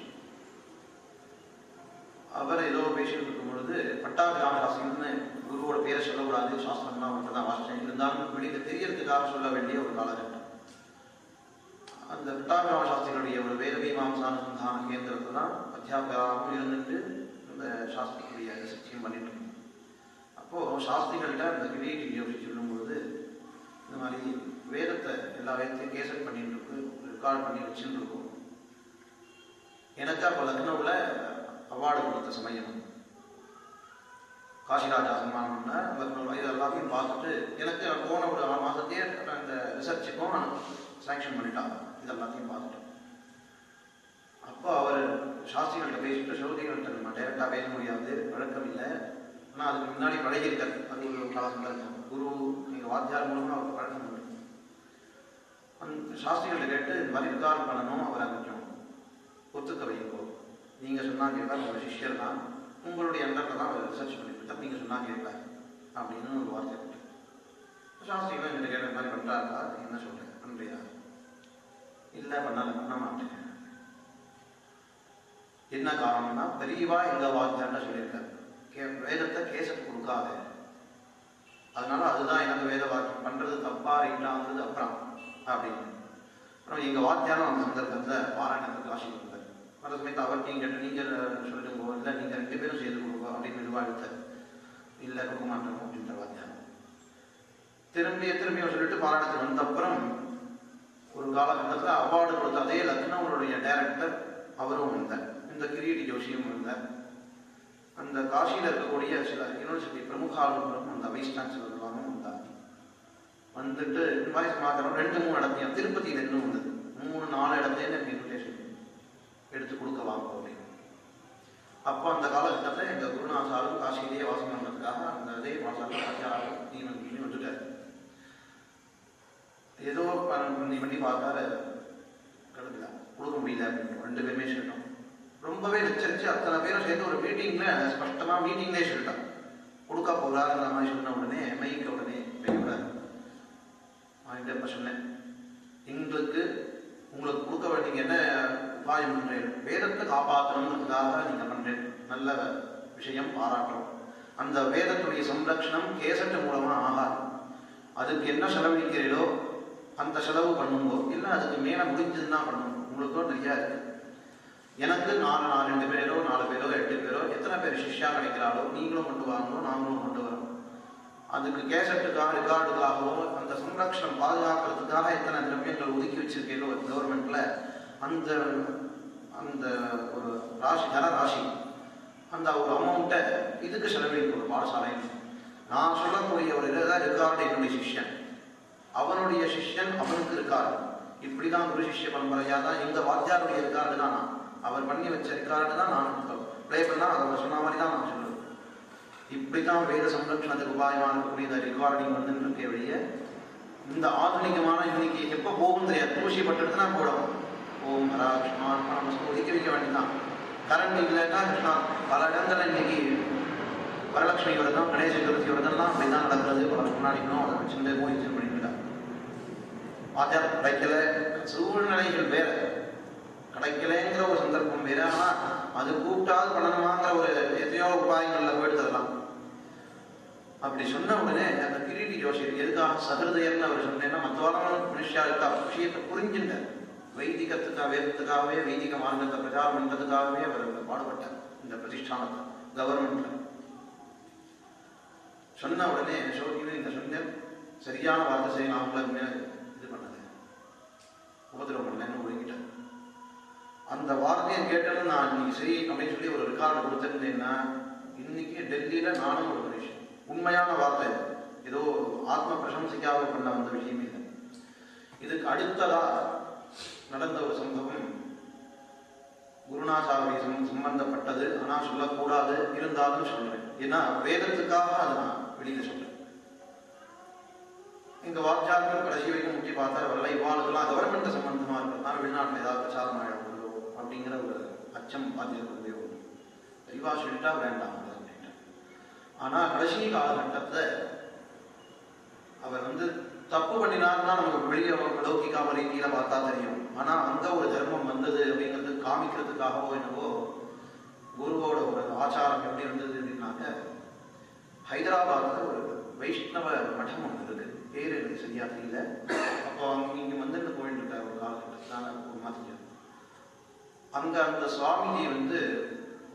அவர் ஏதோ பேசிட்டு இருக்கும் பொழுது பட்டாபிராமராசின்னு குருவோட பேரை சொல்லக்கூடாது, சாஸ்திரம்லாம் மட்டும் தான் வாசிச்சேன், இருந்தாலும் வெளியில் தெரியறதுக்காக சொல்ல வேண்டிய ஒரு காலகட்டம். அந்த பட்டாபிராம சாஸ்திரிகளுடைய ஒரு வேத மீமாம்சானுசந்தான கேந்திரத்தை தான் அத்தியாபகராகவும் இருந்துட்டு இந்த சாஸ்திரிகளுடைய ரிசர்ச்சையும் பண்ணிட்டு இருக்கோம். அப்போது சாஸ்திரிகள்கிட்ட அந்த கிரீட்டி ஜோஷி சொல்லும்பொழுது, இந்த மாதிரி வேதத்தை எல்லா வேதத்தையும் கேசட் பண்ணிட்டு இருக்கு, ரெக்கார்ட் பண்ணி வச்சுட்டு இருக்கோம். எனக்கு அப்போ லக்னோவில் அவார்டு கொடுத்த சமயம், காசிராஜா சன்மானம்னா லக்னோவில் இது எல்லாத்தையும் பார்த்துட்டு எனக்கு போன ஒரு 6 மாதத்தையே அந்த ரிசர்ச்சுக்கும் சாங்ஷன் பண்ணிட்டாங்க. இது எல்லாத்தையும் பார்த்துட்டு அப்போ அவர் சாஸ்திரிகள்கிட்ட பேசிட்டு, சௌதிகள்கிட்ட நம்ம டைரெக்டாக பேச முடியாது, வழக்கம் இல்லை, ஆனால் அதுக்கு முன்னாடி பழகிருக்காரு, அது ஒரு கால சந்தர்ப்பம். குரு நீங்கள் வாத்தியார் மூலமாக அவருக்கு பழக்கம் உண்டு. அந்த சாஸ்திரிகள்கிட்ட கேட்டு இந்த மாதிரி ரெக்கார்ட் பண்ணணும், அவரை கொஞ்சம் ஒத்துக்க வைங்கோ, நீங்கள் சொன்னால் கேட்பார், உங்கள் சிஷ்யர் தான், உங்களுடைய அண்டரில் தான் அவர் ரிசர்ச் பண்ணிட்டு நீங்கள் சொன்னால் கேட்பார் அப்படின்னு ஒரு வார்த்தை போட்டு சாஸ்திரிகளும் என்கிட்ட கேட்ட மாதிரி பண்ணுறாருக்கா, என்ன சொல்கிறேன், பண்ணுறியா? இல்லை, பண்ண மாட்டேன். என்ன காரணம்னா, பெரியவா எங்கள் வாத்தியார்னு சொல்லியிருக்காரு, வேதத்தை கேசட் கொடுக்காத, அதனால அதுதான் எனக்கு வேத வாக்கியம் பண்ணுறது தப்பா ரைட்டாங்கிறது அப்புறம் அப்படின்னு. அப்புறம் எங்கள் வாத்தியாரும் அந்த சந்தர்ப்பத்தில் பாராயணத்துக்கு காசி கொடுத்தார். வர சமயத்தை அவர் நீங்கள் சொல்லிட்டு போவோம், இல்லை நீங்கள் 2 பேரும் செய்து கொடுப்போம் அப்படின்னு மெதுவாக எடுத்தார். இல்லை, கொடுக்க மாட்டோம் அப்படின்ற வாத்தியாரம். திரும்பியும் சொல்லிட்டு பாராயணத்துக்கு வந்த அப்புறம் ஒரு காலகட்டத்தில் அவார்டு கொடுத்த அதே லக்னோவுடைய டைரக்டர் அவரும் வந்தார், இந்த கிரீட்டி ஜோஷியும் வந்தார். அந்த காசியில் இருக்கக்கூடிய சில யூனிவர்சிட்டி பிரமுகாலும் அந்த வைஸ் சான்சலர்லாம் வந்தார். வந்துட்டு இந்த மாதிரி சமாச்சாரம் 2-3 இடத்தையும், திருப்பதியில் இன்னும் வந்தது, 3-4 இடத்தையும் எனக்கு இன்விடேஷன் எடுத்து கொடுக்க வாங்க அப்படின்னு. அப்போ அந்த காலகட்டத்தில் எங்கள் குருநாசாலும் காசியிலேயே வாசம் பண்ணுறதுக்காக அந்த அதே மாசாலும் ஆச்சாரம் நீ வந்துட்டார். ஏதோ பண்ணி பார்த்தாரு, கிடைக்கல, கொடுக்க முடியல அப்படின்னு 2 பேருமே சொல்லிட்டோம். ரொம்பவே எச்சரிச்சு அத்தனை பேரும் சேர்ந்து ஒரு மீட்டிங்கில் ஸ்பஷ்டமாக மீட்டிங்லேயே சொல்லிட்டான், கொடுக்க போகிறாருங்கிற மாதிரி சொன்ன உடனே மைக்க உடனே பெரியவிடாது. நான் எப்போ சொன்னேன், உங்களுக்கு கொடுக்க வேண்டிய என்ன உபாயம் பண்ணுறேன், வேதத்தை காப்பாற்றணுங்கிறதுக்காக நீங்கள் பண்ணுறேன், நல்ல விஷயம், பாராட்டுறோம். அந்த வேதத்துடைய சம்ரட்சணம் கேசட்டு மூலமாக ஆகாது. அதுக்கு என்ன செலவழிக்கிறீர்களோ அந்த செலவு பண்ணுங்கோ, இல்லை அதுக்கு மேலே முடிஞ்சதுன்னா பண்ணணும். உங்களுக்கும் நிறையா இருக்குது. எனக்கு 2 பேரோ 4 பேரோ 8 பேரோ எத்தனை பேர் சிஷ்யா கிடைக்கிறாரோ நீங்களும் கொண்டு வாங்கணும், நாங்களும் கொண்டு வரோம். அதுக்கு கேசட்டுக்காக ரெக்கார்டுக்காகவோ அந்த சம்ரக்ஷணம் பாதுகாக்கிறதுக்காக எத்தனை திரவியங்கள் ஒதுக்கி வச்சிருக்கீங்களோ கவர்மெண்ட்டில், அந்த அந்த ஒரு ராசி, தனராசி, அந்த ஒரு அமௌண்ட்டை இதுக்கு செலவழிக்க ஒரு பாடசாலை. நான் சொல்லக்கூடிய ஒரு இதுதான் ரெக்கார்டு என்னுடைய சிஷ்யன், அவனுடைய சிஷ்யன் அவனுக்கு இருக்காரு. இப்படி தான் குரு சிஷ்ய பரம்பரையாக தான் எங்கள் வாத்தியாருடைய ரெக்கார்டு தான் நான், அவர் பண்ணி வச்ச ரெக்கார்டு தான் நான் ப்ளே பண்ணால் அவர் சொன்ன மாதிரி தான் நான் சொல்லுவேன். இப்படி தான் வேத சம்ரட்சணத்துக்கு உபாயமாக இருக்கக்கூடிய இந்த ரெக்கார்டிங் வந்துருக்கே வழிய இந்த ஆధుனிகமான இன்னைக்கு எப்போ போகும் தெரியாது, தூசி பட்டுடுதுன்னா போடணும். ஓம் ஹரா கிருஷ்ணா நம்ம ஒதுக்கி வைக்க வேண்டியதான். கரண்ட் இல்லைன்னா கிருஷ்ணா பல இடங்கள் இன்னைக்கு வரலட்சுமி விரதம், கணேச சதுர்த்தி விரதம்லாம் அப்படி தான் நடக்கிறது. முன்னாடிக்கணும் அதை வச்சுட்டு போய் பண்ணிட்டு வாத்தியார் கிடைக்கல, சூழ்நிலைகள் வேற. கிடைக்கலங்கிற ஒரு சந்தர்ப்பம் வேற. ஆனால் அது கூப்பிட்டாது பண்ணணுமாங்கிற ஒரு எத்தனையோ உபாயங்களில் போயிட்டு தரலாம். அப்படி சொன்ன உடனே அந்த கிரீடி ஜோசியர் எதுக்காக சகிருதயர்னு அவர் சொன்னேன்னா, மற்றவர்களும் மனுஷாளுக்கு விஷயத்தை புரிஞ்சுங்க, வைதிகத்துக்காக வேதத்துக்காகவே வைதிக மார்க்கத்தை பிரச்சாரம் பண்ணுறதுக்காகவே அவர் பாடுபட்டார். இந்த பிரதிஷ்டானத்தை கவர்மெண்ட்ல சொன்ன உடனே சோதியில் இந்த சொன்ன சரியான வார்த்தை செய்ய நாமளுமே இது பண்ணது உபதிரவம் பண்ணலன்னு ஒழுங்கிட்டார். அந்த வார்த்தையை கேட்டதும் நான் இன்னைக்கு செய் அப்படின்னு சொல்லி ஒரு ரெக்கார்டு கொடுத்துருந்தேன்னா, இன்னைக்கு டெல்லியில நானும் ஒரு மனுஷன். உண்மையான வார்த்தை, ஏதோ ஆத்ம பிரசம்சிக்காக பண்ண வந்த விஷயமே இல்லை. இதுக்கு அடுத்ததா நடந்த ஒரு சம்பவம் குருநாசாரி சம்பந்தப்பட்டது. ஆனால் சொல்லக்கூடாது, இருந்தாலும் சொல்றேன். ஏன்னா வேதத்துக்காக அதை நான் வெளியில சொல்றேன். எங்க வாத்தியார்கள் கடைசி வரைக்கும் முட்டி பார்த்தா வரல, இவாளுக்கெல்லாம் கவர்மெண்ட் சம்பந்தமா இருக்கிறதுனால வெளிநாட்டில் ஏதாவது பிரச்சாரம் ஆகிடக்கூடோ அப்படிங்கிற ஒரு அச்சம் வாத்தியார்களுடைய ஒன்று. தெளிவா சொல்லிட்டா வேண்டாம் அப்படின்ட்டு. ஆனா கடைசி காலகட்டத்தில் அவர் தப்பு பண்ணினார்னா நமக்கு வெளியே லௌகிக்காம ரீதியில பார்த்தா தெரியும். ஆனா அங்க ஒரு தர்மம் வந்தது அப்படிங்கிறது காமிக்கிறதுக்காகவோ என்னவோ குருவோட ஒரு ஆச்சாரம் எப்படி இருந்தது அப்படின்னாக்க, ஹைதராபாத்ல ஒரு வைஷ்ணவ மடம் ஒன்று இருக்கு, பேரு எனக்கு சரியா தெரியல. அப்போ இங்க வந்துட்டு போயிட்டு இருக்காரு ஒரு காலகட்டத்தில் ஒரு மாதிரி. அங்க அந்த சுவாமிஜி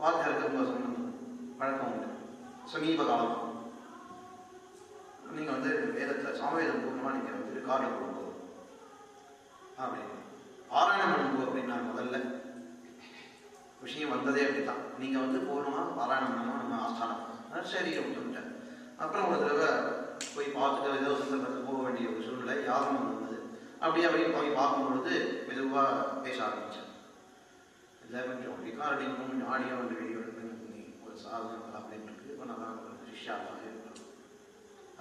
வாத்தியாருக்கு ரொம்ப சம்பந்தம் பழக்கம் உண்டு சமீப காலம். நீங்க வேதத்தை சாமவேதம் பூர்ணமா நீங்க கார்டு கொடுப்போம் அப்படின்னு பாராயணம் பண்ணுவோம் அப்படின்னா முதல்ல விஷயம் வந்ததே அப்படித்தான். நீங்க பூர்ணமா பாராயணம் பண்ணணும் நம்ம ஆஸ்தானம். சரி சொல்லிட்டேன். அப்புறம் ஒரு தடவை போய் பார்த்துட்டு ஏதோ சந்தர்ப்பத்தில் போக வேண்டிய ஒரு சூழ்நிலை யாரும் வந்தது. அப்படியே போய் பார்க்கும் பொழுது மெதுவாக பேச ஆரம்பித்தேன். இல்லை கொஞ்சம் ரெக்கார்டிங்கும் கொஞ்சம் ஆடியோ வீடியோ ஒரு சாதனம் அப்படின்னு இருக்கு. இப்போ நான் சிஷ்யாவாக இருக்கணும்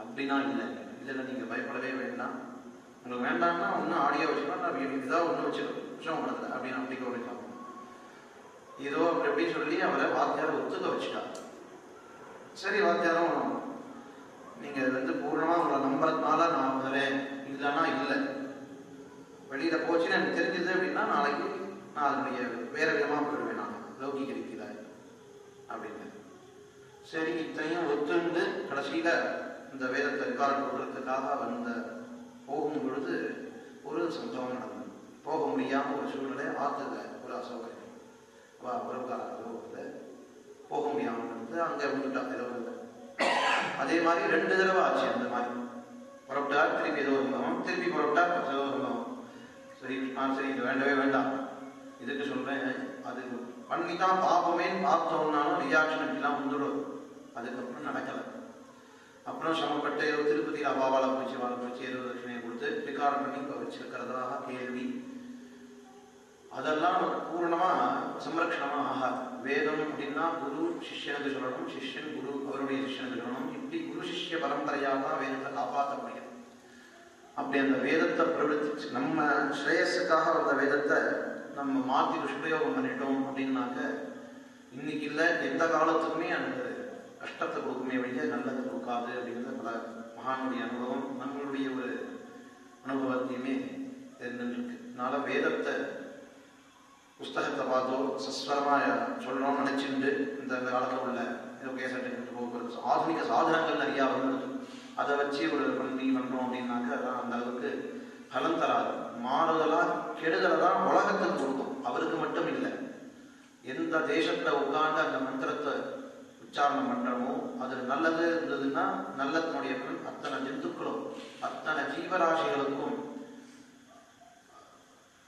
அப்படின்னா இல்லை இதில் நீங்கள் பயப்படவே வேண்டாம். உங்களுக்கு வேண்டாம்னா ஒன்றும் ஆடியோ வச்சுக்கலாம், நான் இதாக ஒன்றும் வச்சுக்கணும் விஷயம் படத்தில் அப்படின்னு அப்படிக்க ஒரு பார்க்கணும். ஏதோ அப்படி எப்படி சொல்லி அவரை வாத்தியாரை ஒத்துக்க வச்சுட்டார். சரி வாத்தியாரும் நீங்கள் பூர்ணமாக உங்களை நம்புறதுனால நான் வரேன், இல்லைன்னா இல்லை, வெளியில் போச்சுன்னு எனக்கு தெரிஞ்சது அப்படின்னா நாளைக்கு நான் அதனுடைய வேற விதமாக போயிடுவேன், நான் லௌகிக ரீதியில அப்படின்னு. சரி இத்தனையும் ஒத்துண்டு கடைசியில் இந்த வேதத்தை ரெக்கார்ட் கொடுக்கறதுக்காக போகும் பொழுது ஒரு சம்பவம் நடந்தது. போக முடியாமல் ஒரு சூழ்நிலை, ஆற்றுல ஒரு அசௌகரியம் உறவுக்காரோ போக முடியாமல் இருந்து அங்கே வந்துட்டா ஏதோ இல்லை. அதே மாதிரி 2 தடவை ஆச்சு. அந்த மாதிரி புறப்பட்டா திருப்பி ஏதோ இருந்தோம், திருப்பி புறப்பட்டா ஏதோ இருந்தோம். சரி சரி இது வேண்டவே வேண்டாம், இதுக்கு சொல்றேன். அது பண்ணித்தான் பாப்பமே பார்த்தோம்னாலும் ரியாக்ஷன் இப்படிலாம் வந்துடும். அதுக்கப்புறம் நடக்கலை. அப்புறம் சமப்பட்ட ஏதோ திருப்பதியில் அபாவால போச்சு வாழ போச்சு ஏதோ தட்சிணையை கொடுத்து ரெக்கார்ட் பண்ணி இப்போ வச்சிருக்கிறதாக கேள்வி. அதெல்லாம் பூர்ணமா சம்ரக்ஷணமா ஆகாது. வேதம் அப்படின்னா குரு சிஷ்யனுக்கு சொல்லணும், சிஷ்யன் குரு அவருடைய சிஷ்யனுக்கு சொல்லணும். இப்படி குரு சிஷ்ய பரம்பரையாக தான் வேதத்தை காப்பாற்ற முடியும். அப்படி அந்த வேதத்தை பிரவர்த்தி நம்ம ஸ்ரேயஸுக்காக அந்த வேதத்தை நம்ம மாற்றி துஷ்பிரயோகம் பண்ணிட்டோம் அப்படின்னாக்க இன்னைக்கு இல்லை எந்த காலத்துக்குமே அந்த கஷ்டத்தை கொடுக்குமே வழிய நல்லது கொடுக்காது அப்படிங்கிறது பல மகானுடைய அனுபவம், நம்மளுடைய ஒரு அனுபவத்தையுமே தெரிஞ்சுருக்கு. அதனால வேதத்தை புஸ்தகத்தை பார்த்தோ சஸ்வரமாக சொல்லணும்னு நினைச்சுட்டு இந்த காலத்தில் உள்ள ஏதோ கேசட்டு போக்குவரத்து ஆధుனிக சாதனங்கள் நிறையா வந்துருக்கு. அதை வச்சு ஒரு பண்ணுறோம் அப்படின்னாக்க அதான் அந்த அளவுக்கு பலன் தராது. மாறுதலாக கெடுதலை தான் உலகத்துக்கு கொடுக்கும், அவருக்கு மட்டும் இல்லை. எந்த தேசத்தில் உட்கார்ந்து அந்த மந்திரத்தை உச்சாரணம் பண்ணுறமோ அது நல்லது இருந்ததுன்னா நல்லத்தினுடைய பலன் அத்தனை ஜந்துக்களும் அத்தனை ஜீவராசிகளுக்கும்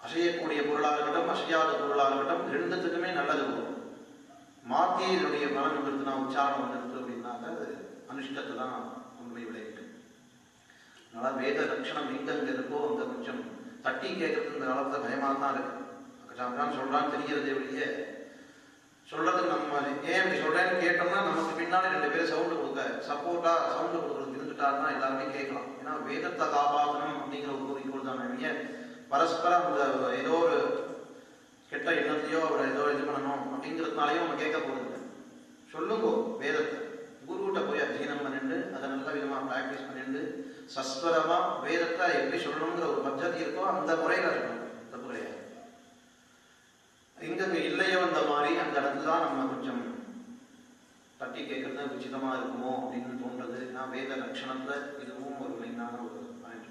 அசையக்கூடிய பொருளாக இருக்கட்டும் அசையாத பொருளாக இருக்கட்டும் ரெண்டுத்துக்குமே நல்லது வரும். மாற்றி இதனுடைய பலன் வந்துருக்குன்னா உச்சாரணம் வந்துருக்கு அப்படின்னாக்க அது அனுஷ்டத்தை தான் உண்மை விளைவிட்டு. அதனால வேத லட்சணம் எங்கெங்க இருக்கோ அங்கே கொஞ்சம் தட்டி கேட்கறது இந்த காலத்தில் பயமாக தான் இருக்கு. அக்கச்சான் சொல்கிறான்னு தெரிகிறதே வெளியே சொல்றதுக்கு நம்ம ஏன் இப்படி சொல்றேன்னு கேட்டோம்னா நமக்கு பின்னாடி 2 பேரும் சவுண்டு கொடுக்க சப்போர்ட்டா சவுண்டு கொடுக்குறது இருந்துட்டாருன்னா எல்லாருமே கேட்கலாம். ஏன்னா வேதத்தை காப்பாற்றணும் அப்படிங்கிற ஒரு குறிக்கோள் தான். நிறைய பரஸ்பரம் அந்த ஏதோ ஒரு கெட்ட எண்ணத்தையோ அவரை ஏதோ இது பண்ணணும் அப்படிங்கிறதுனாலையும் அவங்க கேட்க போகிறது. சொல்லுங்கோ வேதத்தை குருகிட்ட போய் அத்தியனம் பண்ணிட்டு அதை நல்ல விதமாக ப்ராக்டிஸ் பண்ணிட்டு சஸ்வரமாக வேதத்தை எப்படி சொல்லணுங்கிற ஒரு பద్ధதி இருக்கோ அந்த முறையில் இருக்கணும், தப்பு கிடையாது. தட்டி கேட்கறது உச்சிதமாக இருக்குமோ அப்படின்னு தோன்றது. நான் வேத லட்சணத்தில் இதுவும் ஒரு மெயினான ஒரு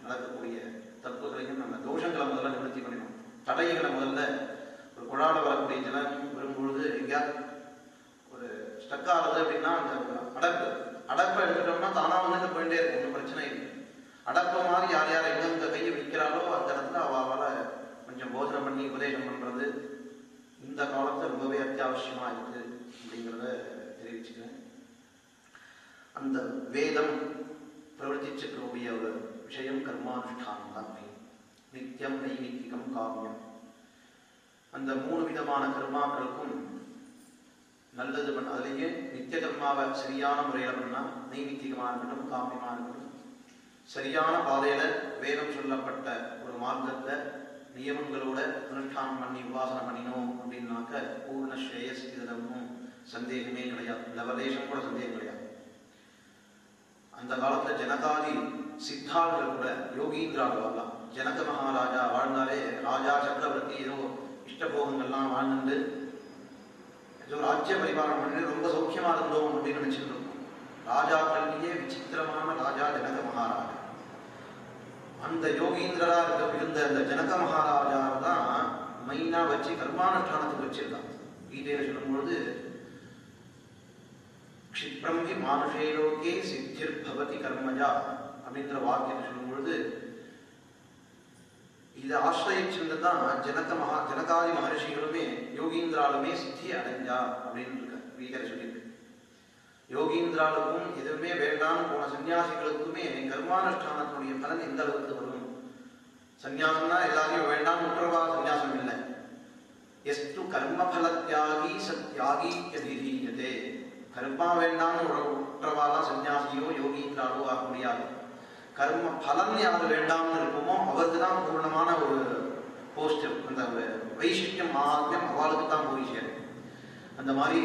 நடக்கக்கூடிய தப்புகளையும் நம்ம தோஷங்களை முதல்ல நிவர்த்தி பண்ணிடணும். தடைகளை முதல்ல ஒரு குழால வரக்கூடிய ஜலம் வரும்பொழுது எங்கேயாவது ஒரு ஸ்டக் ஆகுது அப்படின்னா அந்த அடப்பை எடுத்துட்டோம்னா தானாக வந்து போயிட்டே இருக்கும், ஒன்றும் பிரச்சனை இல்லை. அடப்பை மாதிரி யார் யார் எங்கெங்க கையை வைக்கிறாளோ அந்த இடத்துல அவளால் கொஞ்சம் போதனை பண்ணி உபதேசம் பண்ணுறது இந்த காலத்தில் ரொம்பவே அத்தியாவசியமாக இருக்குது அப்படிங்கிறத தெரிவிச்சுக்கிறேன். அந்த வேதம் பிரவர்த்திச்சிருக்கக்கூடிய ஒரு விஷயம் கர்மானுஷ்டானம் தான். நித்தியம் நைமித்திகம் காமியம். அந்த 3 விதமான கர்மாக்களுக்கும் நல்லது பண்ண, அதுலேயே நித்திய கர்மாவை சரியான முறையில் பண்ணால் நைமித்திகமாக இருக்கட்டும் காமியமாக இருக்கட்டும் சரியான பாதையில் வேதம் சொல்லப்பட்ட ஒரு மார்க்கத்தை நியமங்களோட அனுஷ்டானம் பண்ணி உபாசனை பண்ணினோம் அப்படின்னாக்க பூர்ண ஸ்ரேயஸ். இதில் ஒன்றும் சந்தேகமே கிடையாது, லவலேஷம் கூட சந்தேகம் கிடையாது. அந்த காலத்தில் ஜனகாதி சித்தார்கள் கூட யோகீந்திரால் வரலாம். ஜனக மகாராஜா வாழ்ந்தாலே ராஜா சக்கரவர்த்தி ஏதோ இஷ்டபோகங்கள்லாம் வாழ்ந்துட்டு ஏதோ ராஜ்ய பரிபாலனம் பண்ணி ரொம்ப சௌக்கியமா இருந்தோம் அப்படின்னு நினைச்சிட்டு இருக்கோம். ராஜாக்கள்லேயே விசித்திரமான ராஜா ஜனக மகாராஜா. அந்த யோகீந்திரரா இருந்த அந்த ஜனக மகாராஜா தான் மெயினா வச்சு கர்மானுஷ்டானத்துக்கு வச்சிருக்காங்க. கீதையில சொல்லும்பொழுது க்ஷிப்ரம் ஹி மானுஷே லோகே சித்திர் பவதி கர்மஜா அப்படிங்கிற வாக்கியத்தை சொல்லும் பொழுது இதை ஆசிரியிருந்ததான் ஜனகாதி மகர்ஷிகளுமே யோகீந்திராலுமே சித்தி அடைஞ்சா அப்படின்னு இருக்க கீதையில சொல்லியிருக்கு. யோகீந்திராளுக்கும் எதுவுமே வேண்டாம் போன சன்னியாசிகளுக்குமே கர்மானுஷ்டானத்துடைய பலன் எந்த அளவுக்கு வரும். சன்னியாசம்னா எல்லாரையும் வேண்டாம் உற்றவா சன்னியாசம் இல்லை. எஸ்து கர்மபல தியாகி சத்யாகி யதே. கர்மா வேண்டாம்னு உற்றவாலாம் சன்னியாசியோ யோகீந்திராலோ ஆக முடியாது. கர்ம பலன் யாரு வேண்டாம்னு இருக்குமோ அவருக்கு தான் பூர்ணமான ஒரு போஸ்ட், அந்த வைசிஷ்டியம் மகாத்மியம் அவளுக்கு தான் போய் சேரும். அந்த மாதிரி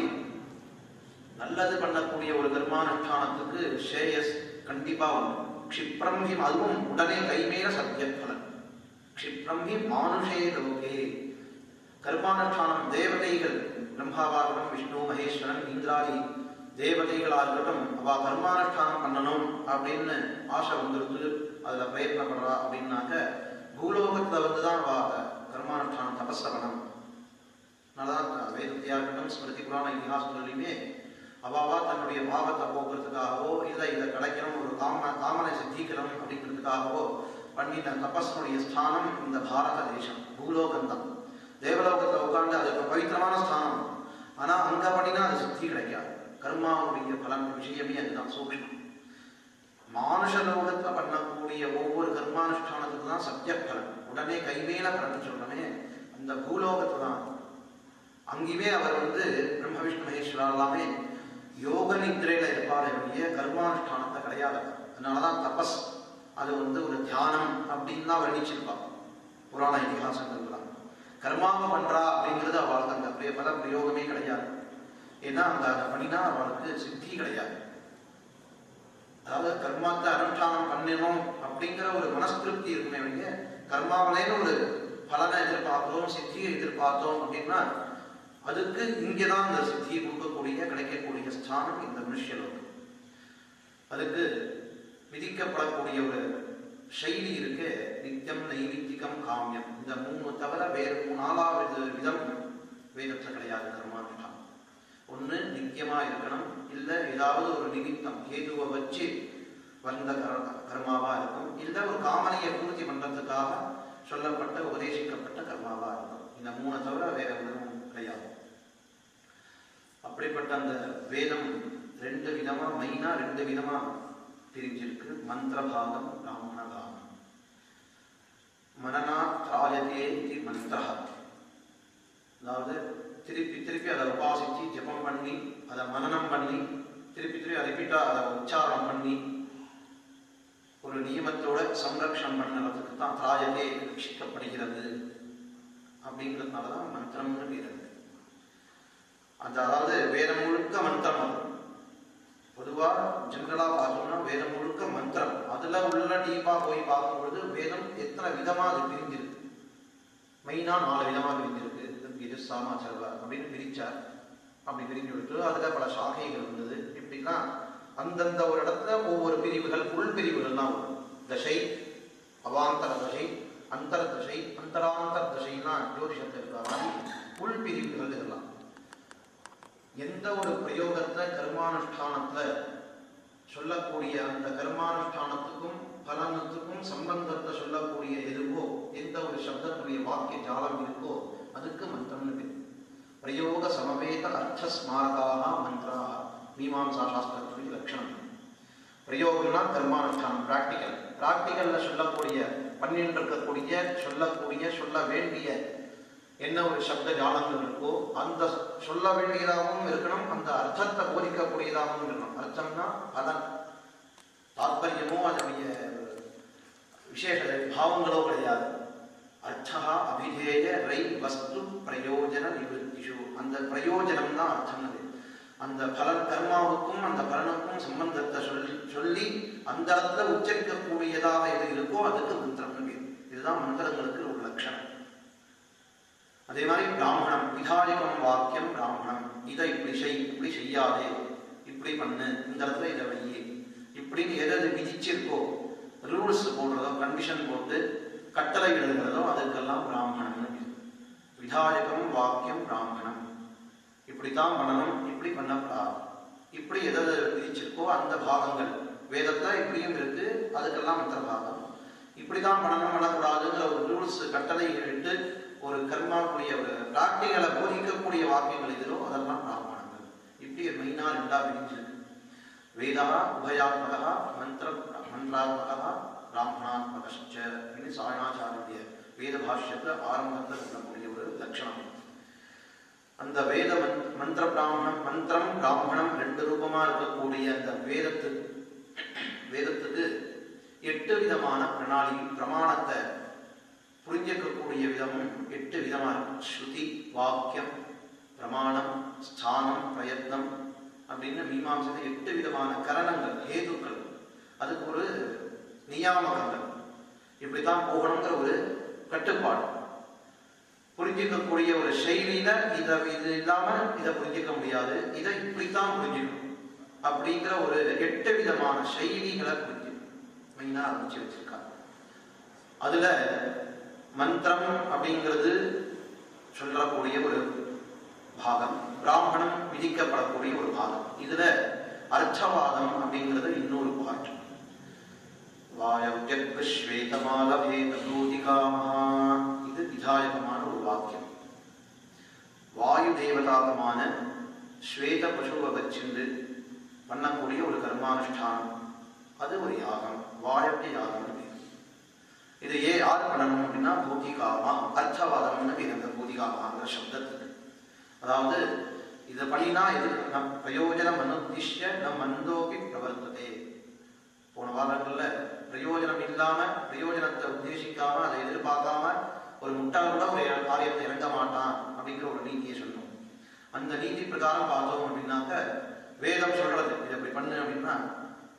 நல்லது பண்ணக்கூடிய ஒரு கர்மானுஷ்டானத்துக்கு ஸ்ரேயஸ் கண்டிப்பா உண்டு. க்ஷிப்ரம் ஹி, அதுவும் உடனே கைமேல சத்தியபலன். க்ஷிப்ரம் ஹி மானுஷே லோகே. கர்மானுஷ்டானம் தேவதைகள் பிரம்மாவாகட்டும் விஷ்ணு மகேஸ்வரன் இந்திராதி தேவதைகளாக இருக்கட்டும் அவ கர்மானுஷ்டானம் பண்ணணும் அப்படின்னு ஆசை வந்துருக்கு, அதுல பிரயத்னப்படுறா அப்படின்னாக்க பூலோகத்துல வந்துதான் அவ கர்மானுஷ்டானம் தபஸ்தபனம். அதனாலதான் வேதத்தையா இருக்கட்டும் ஸ்மிருதி புராண இதிகாசங்களையுமே அவாவா தன்னுடைய பாவத்தை போக்குறதுக்காகவோ இல்லை இதை கிடைக்கணும் ஒரு காமனை சித்திக்கணும் அப்படிங்கிறதுக்காகவோ பண்ணின தபஸ்னுடைய ஸ்தானம் இந்த பாரத தேசம் பூலோகம்தான். தேவலோகத்தில் உட்காந்து அது ஒரு பவித்திரமான ஸ்தானம். ஆனா அங்க பண்ணினா அது சித்தி கிடைக்காது. கர்மாவுடைய பலன் விஷயமே அதுதான் சூக்ஷ்மம். மானுஷ லோகத்துல பண்ணக்கூடிய ஒவ்வொரு கர்மானுஷ்டானத்துக்கு தான் சத்திய பலன், உடனே கைமேல பலன் சொல்றமே அந்த பூலோகத்துல தான். அங்கேயுமே அவர் பிரம்ம விஷ்ணு மகேஸ்வரா எல்லாமே யோக நித்திரையில இருப்பாரே வழிய கர்மானுஷ்டானத்தை கிடையாது. அதனாலதான் தபஸ் அது ஒரு தியானம் அப்படின்னு தான் வர்ணிச்சிருப்பாங்க புராண இதிகாசங்கள்லாம். கர்மாவை பண்றா அப்படிங்கிறது அவளுக்கு அந்த பல பிரயோகமே கிடையாது. ஏன்னா அந்த அதை பண்ணினா அவளுக்கு சித்தி கிடையாது. அதாவது கர்மாத்தை அனுஷ்டானம் பண்ணணும் அப்படிங்கிற ஒரு மனஸ்திருப்தி இருக்குமே வழிய கர்மாவிலேன்னு ஒரு பலனை எதிர்பார்த்தோம் சித்தியை எதிர்பார்த்தோம் அப்படின்னா அதுக்கு இங்கேதான் இந்த சித்தியை கொடுக்கக்கூடிய கிடைக்கக்கூடிய ஸ்தானம் இந்த மனுஷலோகம். அதுக்கு விதிக்கப்படக்கூடிய ஒரு சைலி இருக்கு, நித்தியம் நைமித்திகம் காமியம். இந்த 3 தவிர வேறு 4வது விதம் வேதத்தில் கிடையாது. கர்மானுஷ்டானம் ஒன்று நித்தியமா இருக்கணும், இல்லை ஏதாவது ஒரு நிமித்தம் கேதுவை வச்சு வந்த கர்மாவா இருக்கும், இல்லை ஒரு காமனையை பூர்த்தி பண்றதுக்காக சொல்லப்பட்ட உபதேசிக்கப்பட்ட கர்மாவா இருக்கும். இந்த 3 தவிர வேற ஒன்றும் கிடையாது. அப்படிப்பட்ட அந்த வேதம் 2 விதமா மெயினா 2 விதமா பிரிஞ்சிருக்கு. மந்திர பாகம் பிராமண பாகம். மனனா திராயதே இது மந்திர. அதாவது திருப்பி திருப்பி அதை உபாசிச்சு ஜபம் பண்ணி அதை மனனம் பண்ணி திருப்பி திருப்பி ரிப்பீட்டா அதை உச்சாரணம் பண்ணி ஒரு நியமத்தோட சம்ரக்ஷணம் பண்ணுறதுக்கு தான் திராயதே ரட்சிக்கப்படுகிறது. அப்படிங்கிறதுனாலதான் மந்திரம்னு பேர். அதாவது வேதம் முழுக்க மந்திரம். பொதுவாக ஜென்ரலா பார்த்தோம்னா வேதம் முழுக்க மந்திரம். அதுல உள்ள டீப்பா போய் பார்க்கும்பொழுது வேதம் எத்தனை விதமா அது பிரிஞ்சிருக்கு. மெயினா 4 விதமா பிரிஞ்சிருக்கு. இது சாமாச்சர்வ அப்படின்னு பிரிச்சார். அப்படி பிரிஞ்சு விட்டு அதுல பல சாகைகள் இருந்தது. அப்படின்னா அந்தந்த ஒரு இடத்துல ஒவ்வொரு பிரிவுகள் உள் பிரிவுகள்லாம் வரும். தசை, அவாந்தர தசை, அந்தர தசை, அந்தராந்தர தசைன்னா ஜோதிஷத்தில் இருக்கிற மாதிரி உள் பிரிவுகள் இதெல்லாம். எந்த ஒரு பிரயோகத்தை கர்மானுஷ்டானத்துல சொல்லக்கூடிய அந்த கர்மானுஷ்டானத்துக்கும் பலனத்துக்கும் சம்பந்தத்தை சொல்லக்கூடிய எதுவோ எந்த ஒரு சப்தத்துடைய வாக்கிய ஜாலம் இருக்கோ அதுக்கு மந்திரம்னு பேர். பிரயோக சமவேத அர்த்த ஸ்மாரகாக மந்திராக மீமாம்சா சாஸ்திரத்துடைய லட்சணம். பிரயோகம்னா கர்மானுஷ்டானம், பிராக்டிக்கல். பிராக்டிக்கல்ல சொல்லக்கூடிய பண்ணிட்டு இருக்கக்கூடிய சொல்ல வேண்டிய என்ன ஒரு சப்த ஜாலங்கள் இருக்கோ அந்த சொல்ல வேண்டியதாகவும் இருக்கணும், அந்த அர்த்தத்தை போதிக்கக்கூடியதாகவும் இருக்கணும். அர்த்தம்னா பலன், தாத்பரியமோ அதனுடைய விசேஷ பாவங்களோ கிடையாது. அர்த்தா அபிதேய ரை வஸ்து பிரயோஜன நிவர்த்திஷு, அந்த பிரயோஜனம் தான் அர்த்தம். அந்த பலன் கர்மாவுக்கும் அந்த பலனுக்கும் சம்பந்தத்தை சொல்லி அந்த இடத்துல உச்சரிக்கக்கூடியதாக எது இருக்கோ அதுக்கு மந்திரம். இதுதான் மந்திரங்களுக்கு ஒரு லட்சணம். அதே மாதிரி பிராமணம், விதாயகம் வாக்கியம் பிராமணம். இதை இப்படி இப்படி செய்யாதே, இப்படி பண்ணு, இந்த இடத்துல இதை வையே, இப்படின்னு எது விதிச்சிருக்கோ ரூல்ஸ் போடுறதோ கண்டிஷன் போட்டு கட்டளை எழுதுகிறதோ அதுக்கெல்லாம் பிராமணம். விதாயகம் வாக்கியம் பிராமணம். இப்படித்தான் பண்ணணும், இப்படி பண்ணக்கூடாது, இப்படி எதாவது விதிச்சிருக்கோ அந்த பாகங்கள் வேதத்தை இப்படியும் இருக்கு, அதுக்கெல்லாம் மந்திர பாகம். இப்படிதான் பண்ணணும் பண்ணக்கூடாதுங்கிற ஒரு ரூல்ஸ் கட்டளை இட்டு ஒரு கர்மாக்குரிய ஒரு பிராக்டிகளை போதிக்கக்கூடிய வாக்கியங்கள் எதிரோ அதெல்லாம் பிராமணங்கள். இப்படி மெயினா ரெண்டா பிரிஞ்சிருக்கு. வேதா உபயாத்மகா மந்திராத்மகா பிராமணாத்மகச்ச அப்படின்னு சாயணாச்சாரிய வேத பாஷ்யத்தை ஆரம்பத்தில் சொல்லக்கூடிய ஒரு லட்சணம். அந்த வேத மந்திர பிராமணம், மந்திரம் பிராமணம் ரெண்டு ரூபமா இருக்கக்கூடிய அந்த வேதத்துக்கு 8 விதமான பிரணாளி, பிரமாணத்தை புரிஞ்சிக்கக்கூடிய விதமும் 8 விதமா இருக்கு. ஸ்ருதி, வாக்கியம், பிரமாணம், ஸ்தானம், பிரயத்னம் அப்படின்னு மீமாம்சத்தை 8 விதமான கரணங்கள், ஹேதுக்கள், அதுக்கு ஒரு நியாமகங்கள், இப்படித்தான் போகணுங்கிற ஒரு கட்டுப்பாடு, புரிஞ்சிக்கக்கூடிய ஒரு செயலியில இது இல்லாம இதை புரிஞ்சிக்க முடியாது, இதை இப்படித்தான் புரிஞ்சுக்கணும் அப்படிங்கிற ஒரு 8 விதமான செயலிகளை புரிஞ்சு மெயினா ஆரம்பிச்சு வச்சிருக்காங்க. அதுல மந்திரம் அப்படிங்கிறது சொல்லக்கூடிய ஒரு பாகம், பிராமணம் விதிக்கப்படக்கூடிய ஒரு பாகம். இதுல அர்த்தவாதம் அப்படிங்கிறது இன்னொரு பாட்டு. இது விதாயகமான ஒரு வாக்கியம். வாயு தேவதாகமான ஸ்வேத பசுவை வச்சிருந்து பண்ணக்கூடிய ஒரு கர்மானுஷ்டானம், அது ஒரு யாகம், வாயப்பிய யாகம். இது யார் பண்ணணும் அப்படின்னா பூதிகாமா, அர்த்தவாதம்னு பேர் அந்த பூதிகாமாங்கிற சப்தத்துக்கு. அதாவது இதை பண்ணினா இது நம் பிரயோஜனம் அனுத்திஷ்ய நம் மந்தோபி பிரவர்த்ததே. போன வாரங்கள்ல பிரயோஜனம் இல்லாம, பிரயோஜனத்தை உத்தேசிக்காம, அதை எதிர்பார்க்காம ஒரு முட்டாள் கூட ஒரு காரியத்தை இறங்க மாட்டான் அப்படிங்கிற ஒரு நீதியை சொன்னோம். அந்த நீதி பிரகாரம் பார்த்தோம் அப்படின்னாக்க வேதம் சொல்றது இதை இப்படி பண்ணு அப்படின்னா,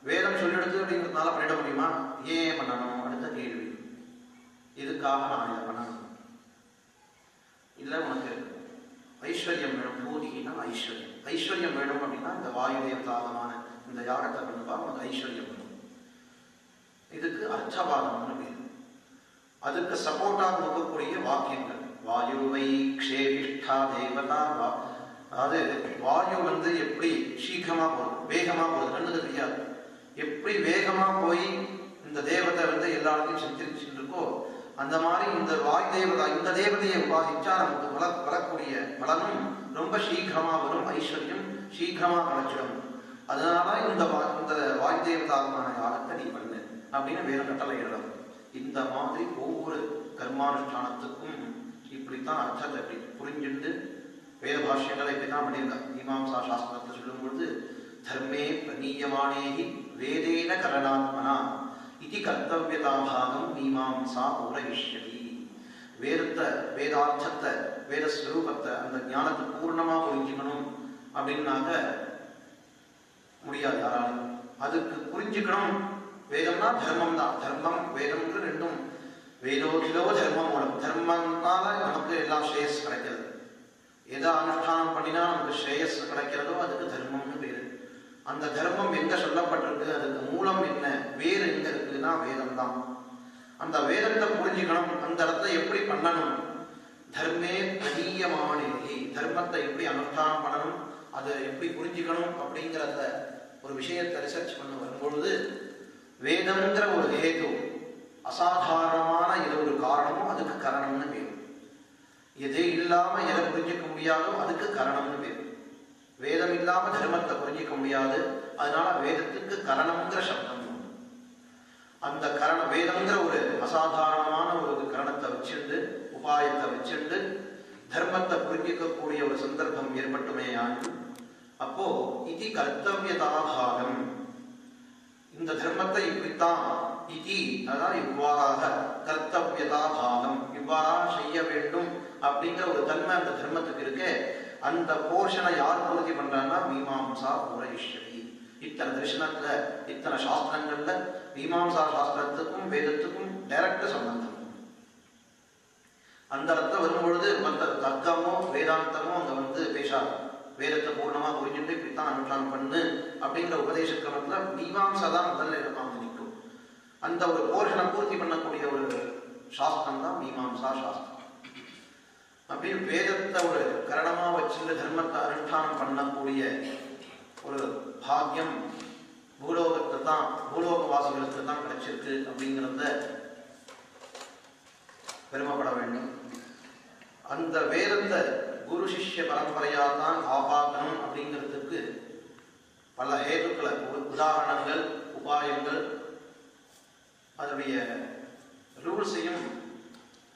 வேதம் சொல்லிடுது அப்படிங்கிறதுனால பண்ணிட முடியுமா? ஏன் பண்ணணும்? அடுத்த கேள்வி, இதுக்காக நான் இதை பண்ணணும். இல்லை உனக்கு ஐஸ்வர்யம் வேணும், பூதிகின்னா ஐஸ்வர்யம், ஐஸ்வர்யம் வேணும் அப்படின்னா இந்த வாயு தேவதாகமான இந்த யாகத்தை பண்ணுவா, உனக்கு ஐஸ்வர்யம் வேணும். இதுக்கு அர்த்தவாதம்னு பேர். அதுக்கு சப்போர்ட்டாக இருக்கக்கூடிய வாக்கியங்கள், வாயுவை க்ஷேபிஷ்டா தேவதா. அதாவது வாயு எப்படி சீக்கிரமா போகுது, வேகமா போகுது, கண்ணுக்கு தெரியாது. எப்படி வேகமா போய் இந்த தேவதை எல்லாத்தையும் சஞ்சரிச்சுட்டு இருக்கோ அந்த மாதிரி இந்த வாயு தேவதா, இந்த தேவதையை உபாசிச்சா நமக்கு வரக்கூடிய பலனும் ரொம்ப சீக்கிரமா வரும், ஐஸ்வர்யம் சீக்கிரமா கிடைச்சிடும். அதனால இந்த வாயு தேவதாகமான யாகத்தை நீ பண்ணு அப்படின்னு வேற கட்டளை எழுதும். இந்த மாதிரி ஒவ்வொரு கர்மானுஷ்டானத்துக்கும் இப்படித்தான் அர்த்தத்தை எப்படி புரிஞ்சுட்டு வேத பாஷ்யங்களை இப்படித்தான் பண்ணியிருக்காங்க. மீமாம்சா சாஸ்திரத்தை சொல்லும் பொழுது தர்மே பிரநீயமானேகி வேதேன கரணாத்மனா இது கர்த்தவியதாபாகம் மீமாம்சா உரவிஷ்யதி. வேதத்தை, வேதார்த்தத்தை, வேதஸ்வரூபத்தை, அந்த ஞானத்தை பூர்ணமா புரிஞ்சுக்கணும் அப்படின்னாக்க முடியாது யாராலும். அதுக்கு புரிஞ்சுக்கணும். வேதம்னா தர்மம் தான், தர்மம் வேதம்ங்கிற ரெண்டும் வேதோதிலோ தர்மம் மூலம். தர்மம்னால நமக்கு எல்லாம் ஸ்ரேயஸ் கிடைக்கிறது. எதை அனுஷ்டானம் பண்ணினா நமக்கு ஸ்ரேயஸ் கிடைக்கிறதோ அதுக்கு தர்மம்னு பேரு. அந்த தர்மம் எங்க சொல்லப்பட்டிருக்கு, அதுக்கு மூலம் என்ன, வேறு எங்க இருக்குன்னா வேதம் தான். அந்த வேதத்தை புரிஞ்சுக்கணும். அந்த இடத்துல எப்படி பண்ணணும், தர்மே பிரதீயமானி, தர்மத்தை எப்படி அனுஷ்டானம் பண்ணணும், அதை எப்படி புரிஞ்சுக்கணும் அப்படிங்கிறத ஒரு விஷயத்தை ரிசர்ச் பண்ண வரும்பொழுது வேதம்ங்கிற ஒரு ஹேது, அசாதாரணமான இது ஒரு காரணமும் அதுக்கு கரணம்னு பேர். எதே இல்லாம எதை புரிஞ்சிக்க முடியாதோ அதுக்கு கரணம்னு பேர். வேதம் இல்லாம தர்மத்தை புரிஞ்சிக்க முடியாது, அதனால வேதத்துக்கு கரணம்ங்கிற சப்தம். அந்த கரண வேதம்ங்கிற ஒரு அசாதாரணமான ஒரு கரணத்தை வச்சுண்டு, உபாயத்தை வச்சுண்டு தர்மத்தை புரிஞ்சிக்கக்கூடிய ஒரு சந்தர்ப்பம் ஏற்பட்டுமேயானு அப்போ இது கர்த்தவியதாபாகம், இந்த தர்மத்தை இப்படித்தான் இதி, அதான் இவ்வாறாக கர்த்தவியதாபாகம், இவ்வாறாக செய்ய வேண்டும் அப்படிங்கிற ஒரு தன்மை அந்த தர்மத்துக்கு இருக்கு. அந்த போர்ஷனை யார் பூர்த்தி பண்றான்னா மீமாம்சா பூரயிஷ்யதி. இத்தனை தரிசனத்துல இத்தனை சாஸ்திரங்கள்ல மீமாம்சா சாஸ்திரத்துக்கும் வேதத்துக்கும் டைரக்ட் சம்பந்தம். அந்த இடத்துல வரும்பொழுது மற்ற தர்க்கமோ வேதாந்தமோ அங்க பேசாது. வேதத்தை பூர்ணமா புரிஞ்சுட்டு இப்படித்தான் அனுஷ்டானம் பண்ணு அப்படிங்கிற உபதேச கிரமத்துல மீமாம்சா தான் முதல்ல இடமாக நிற்கும். அந்த ஒரு போர்ஷனை பூர்த்தி பண்ணக்கூடிய ஒரு சாஸ்திரம் தான் மீமாம்சா சாஸ்திரம். அப்படின்னு வேதத்தை ஒரு கரணமா வச்சுட்டு தர்மத்தை அனுஷ்டானம் பண்ணக்கூடிய ஒரு பாக்கியம் பூலோகத்தை தான், பூலோகவாசிகளுக்கு தான் கிடைச்சிருக்கு அப்படிங்கிறத பெருமைப்பட வேண்டும். அந்த வேதத்தை குரு சிஷ்ய பரம்பரையா தான் காப்பாற்றணும் அப்படிங்கிறதுக்கு பல ஹேதுக்களை, உதாரணங்கள், உபாயங்கள், அதனுடைய ரூல்ஸையும்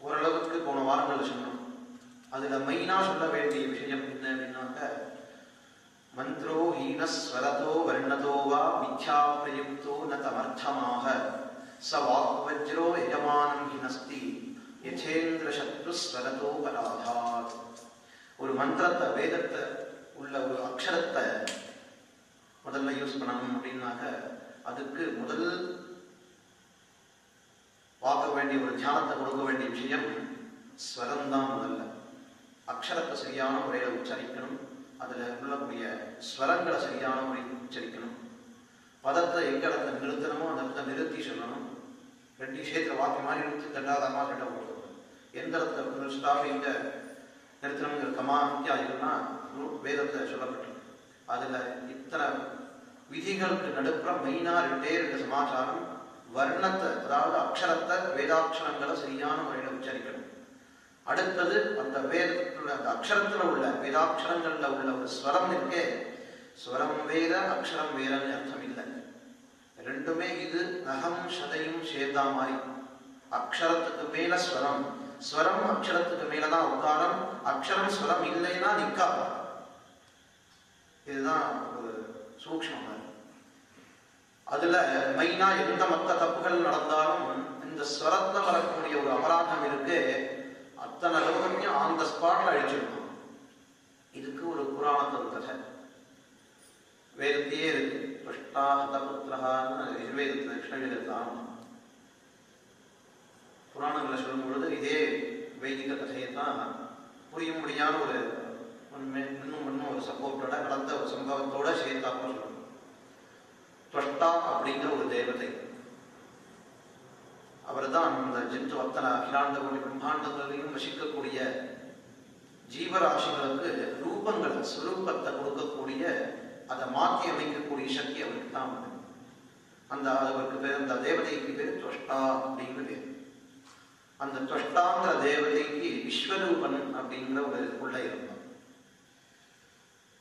ஓரளவுக்கு போன வாரங்கள் சொன்னோம். அதுல மெயினா சொல்ல வேண்டிய விஷயம் என்ன அப்படின்னாக்க, மந்த்ரோ ஹீனஸ்வரதோ வர்ணதோ வா மித்யா பிரயுக்தோ ந தமர்த்தமாக ச வாக்வஜ்ரோ யஜமானம் ஹினஸ்தி யசேந்திர சத்ரு ஸ்வரதோ பராதாத். ஒரு மந்திரத்தை, வேதத்தை உள்ள ஒரு அக்ஷரத்தை முதல்ல யூஸ் பண்ணணும் அப்படின்னாக்க அதுக்கு முதல் பார்க்க வேண்டிய ஒரு தியானத்தை கொடுக்க வேண்டிய விஷயம் ஸ்வரம் தான். முதல்ல அக்ஷரத்தை சரியான முறையில் உச்சரிக்கணும், அதுல உள்ளக்கூடிய ஸ்வரங்களை சரியான முறையில் உச்சரிக்கணும், பதத்தை எங்க இடத்துல நிறுத்தணுமோ அந்த இடத்துல நிறுத்தி சொல்லணும். ரெண்டு விஷயத்துல வாக்கு மாதிரி நிறுத்தி தண்டாதமா சட்ட போடுறது, எந்த இடத்துல ஸ்டாப் எங்க நிறுத்தணுங்கிற கமா இத்தியாதிகள்னா வேதத்தை சொல்லப்பட்டிருக்கு. அதுல இத்தனை விதிகளுக்கு நடுப்புற மெயினா ரெண்டு சமாச்சாரம். வர்ணத்தை, அதாவது அக்ஷரத்தை, வேதாட்சரங்களை சரியான முறையில் உச்சரிக்கணும். அடுத்தது அந்த வேதத்துல, அந்த அக்ஷரத்துல உள்ள வேதாட்சரங்கள்ல உள்ள ஒரு ஸ்வரம் இருக்கே, ஸ்வரம் வேற அக்ஷரம் வேறன்னு அர்த்தம் இல்லை. ரெண்டுமே இது நகம் சதையும் சேர்ந்தா மாதிரி. அக்ஷரத்துக்கு மேல ஸ்வரம், ஸ்வரம் அக்ஷரத்துக்கு மேலதான் உட்காரம், அக்ஷரம் ஸ்வரம் இல்லைன்னா நிக்காது. இதுதான் ஒரு சூக்ஷ்மம். அதுல மெயினா எந்த மற்ற தப்புகள் நடந்தாலும் இந்த ஸ்வரத்துல வரக்கூடிய ஒரு அபராதம் இருக்கு, அத்தனை லோகத்தையும் அந்த ஸ்பாட்ல அழிச்சிருக்கும். இதுக்கு ஒரு புராணத்தை கதை வேதத்தையே இருக்கு. புத்திரஹான்னு யுர்வேதத்துல கிருஷ்ணவேதத்தான் புராணங்களை சொல்லும் பொழுது இதே வைதிக கதையை தான் புரியும்படியான ஒரு இன்னும் ஒரு சப்போர்ட்டோட கடந்த ஒரு சம்பவத்தோட சேர்த்தாப்ப சொல்லணும். துவஷ்டா அப்படிங்கிற ஒரு தேவதை, அவர் தான் அந்த ஜந்து அத்தனை அகிலாண்ட கோடி பிரம்மாண்டங்களையும் வசிக்கக்கூடிய ஜீவராசிகளுக்கு ரூபங்களை, ஸ்வரூபத்தை கொடுக்கக்கூடிய, அதை மாற்றி அமைக்கக்கூடிய சக்தி அவருக்கு தான் உண்டு. அந்த அவருக்கு பேர், அந்த தேவதைக்கு பேர் துவஷ்டா அப்படிங்கிற பேர். அந்த துவஷ்டாங்கிற தேவதைக்கு விஸ்வரூபன் அப்படிங்கிற ஒரு பிள்ளை இருந்தான்.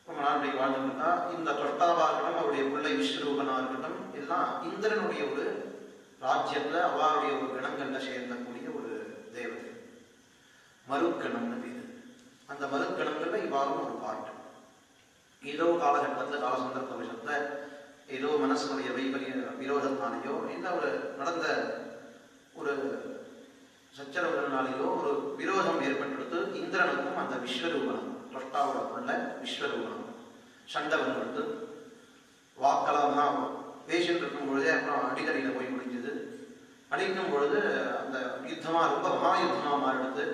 ரொம்ப நாள் அப்படி வாழ்ந்துருந்தா இந்த துவஷ்டாவா இருக்கட்டும், அவருடைய பிள்ளை விஸ்வரூபனா இருக்கட்டும், எல்லாம் இந்திரனுடைய ஒரு ராஜ்யத்துல அவருடைய ஒரு கணங்கள்ல சேர்ந்தக்கூடிய ஒரு தேவதை, மருக்கணம்னு பேரு. அந்த மருக்கணங்கள்ல இவ்வாறும் ஒரு பாட்டு. ஏதோ காலகட்டத்தில் கால சந்தர்ப்ப விஷயத்துல ஏதோ மனசனுடைய வைபரிய விரோதத்தினாலேயோ இல்லை ஒரு நடந்த ஒரு சச்சரவுகளினாலேயோ ஒரு விரோதம் ஏற்பட்டெடுத்து இந்திரனுக்கும் அந்த விஸ்வரூபனம், துவஷ்டாவோட உள்ள விஸ்வரூபனம் சண்டை வந்து வாக்கலாமா பேசிட்டு இருக்கும் பொழுதே அப்புறம் அடிக்கடியில போய் முடிஞ்சது. அடிக்கும் பொழுது அந்த யுத்தமா ரொம்ப மகாயுத்தமா மாறிடுது.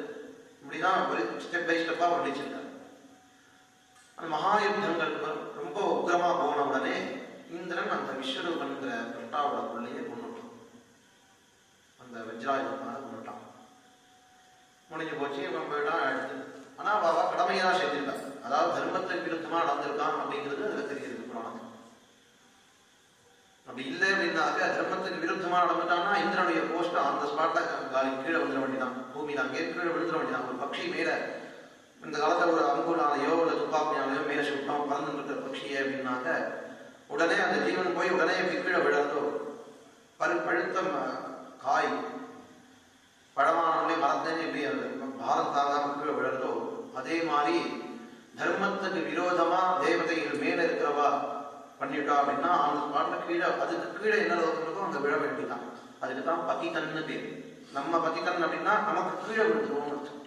இப்படிதான் ஒரு ஸ்டெப் பை ஸ்டெப்பா வர்ணிச்சிருக்காரு. அந்த மகாயுத்தங்கள் ரொம்ப உக்கிரமா போன உடனே விஸ்வரூபன்கிற பிரட்டாவோட பிள்ளையே கொண்டுட்டான். அந்த வஜ்ராயுதனால கொண்டுட்டான். முடிஞ்சு போச்சு, இவன் போயிட்டான் எடுத்து. ஆனா பாபா கடமையை தான் செஞ்சிருக்கான். அதாவது தர்மத்துக்கு விருத்தமா நடந்திருக்கான் அப்படிங்கிறது அதுல தெரியுது புராணம். அப்படி இல்லை அப்படின்னாக்க தர்மத்துக்கு விருத்தமா நடந்துட்டான்னா இந்திரனுடைய போஸ்ட் அந்த ஸ்பாட்ல காலி கீழே விழுந்துட வேண்டியதான். பூமியில அங்கே கீழே விழுந்துட வேண்டியதான். ஒரு பட்சி மேல இந்த காலத்துல ஒரு அம்புனாலையோ இல்லை துப்பாக்கியாலையோ மேல சுட்டோம் பறந்து இருக்கிற பட்சியே அப்படின்னாக்க உடனே அந்த ஜீவன் போய் உடனே கீழே விழந்தோ பழுத்த காய் பழமானே மரத்தேனே எப்படி அந்த பாரம் தாங்காம கீழே விழந்தோ அதே மாதிரி தர்மத்துக்கு விரோதமா தேவதைகள் மேல இருக்கிறவா பண்ணிட்டா அப்படின்னா அந்த பாட்டுல கீழே அதுக்கு கீழே என்ன இருக்கோ அங்க விழ வேண்டிதான். அதுக்கு தான் பகிதன்னு பேர். நம்ம பகிதன் அப்படின்னா நமக்கு கீழே விழுந்துருவோம்.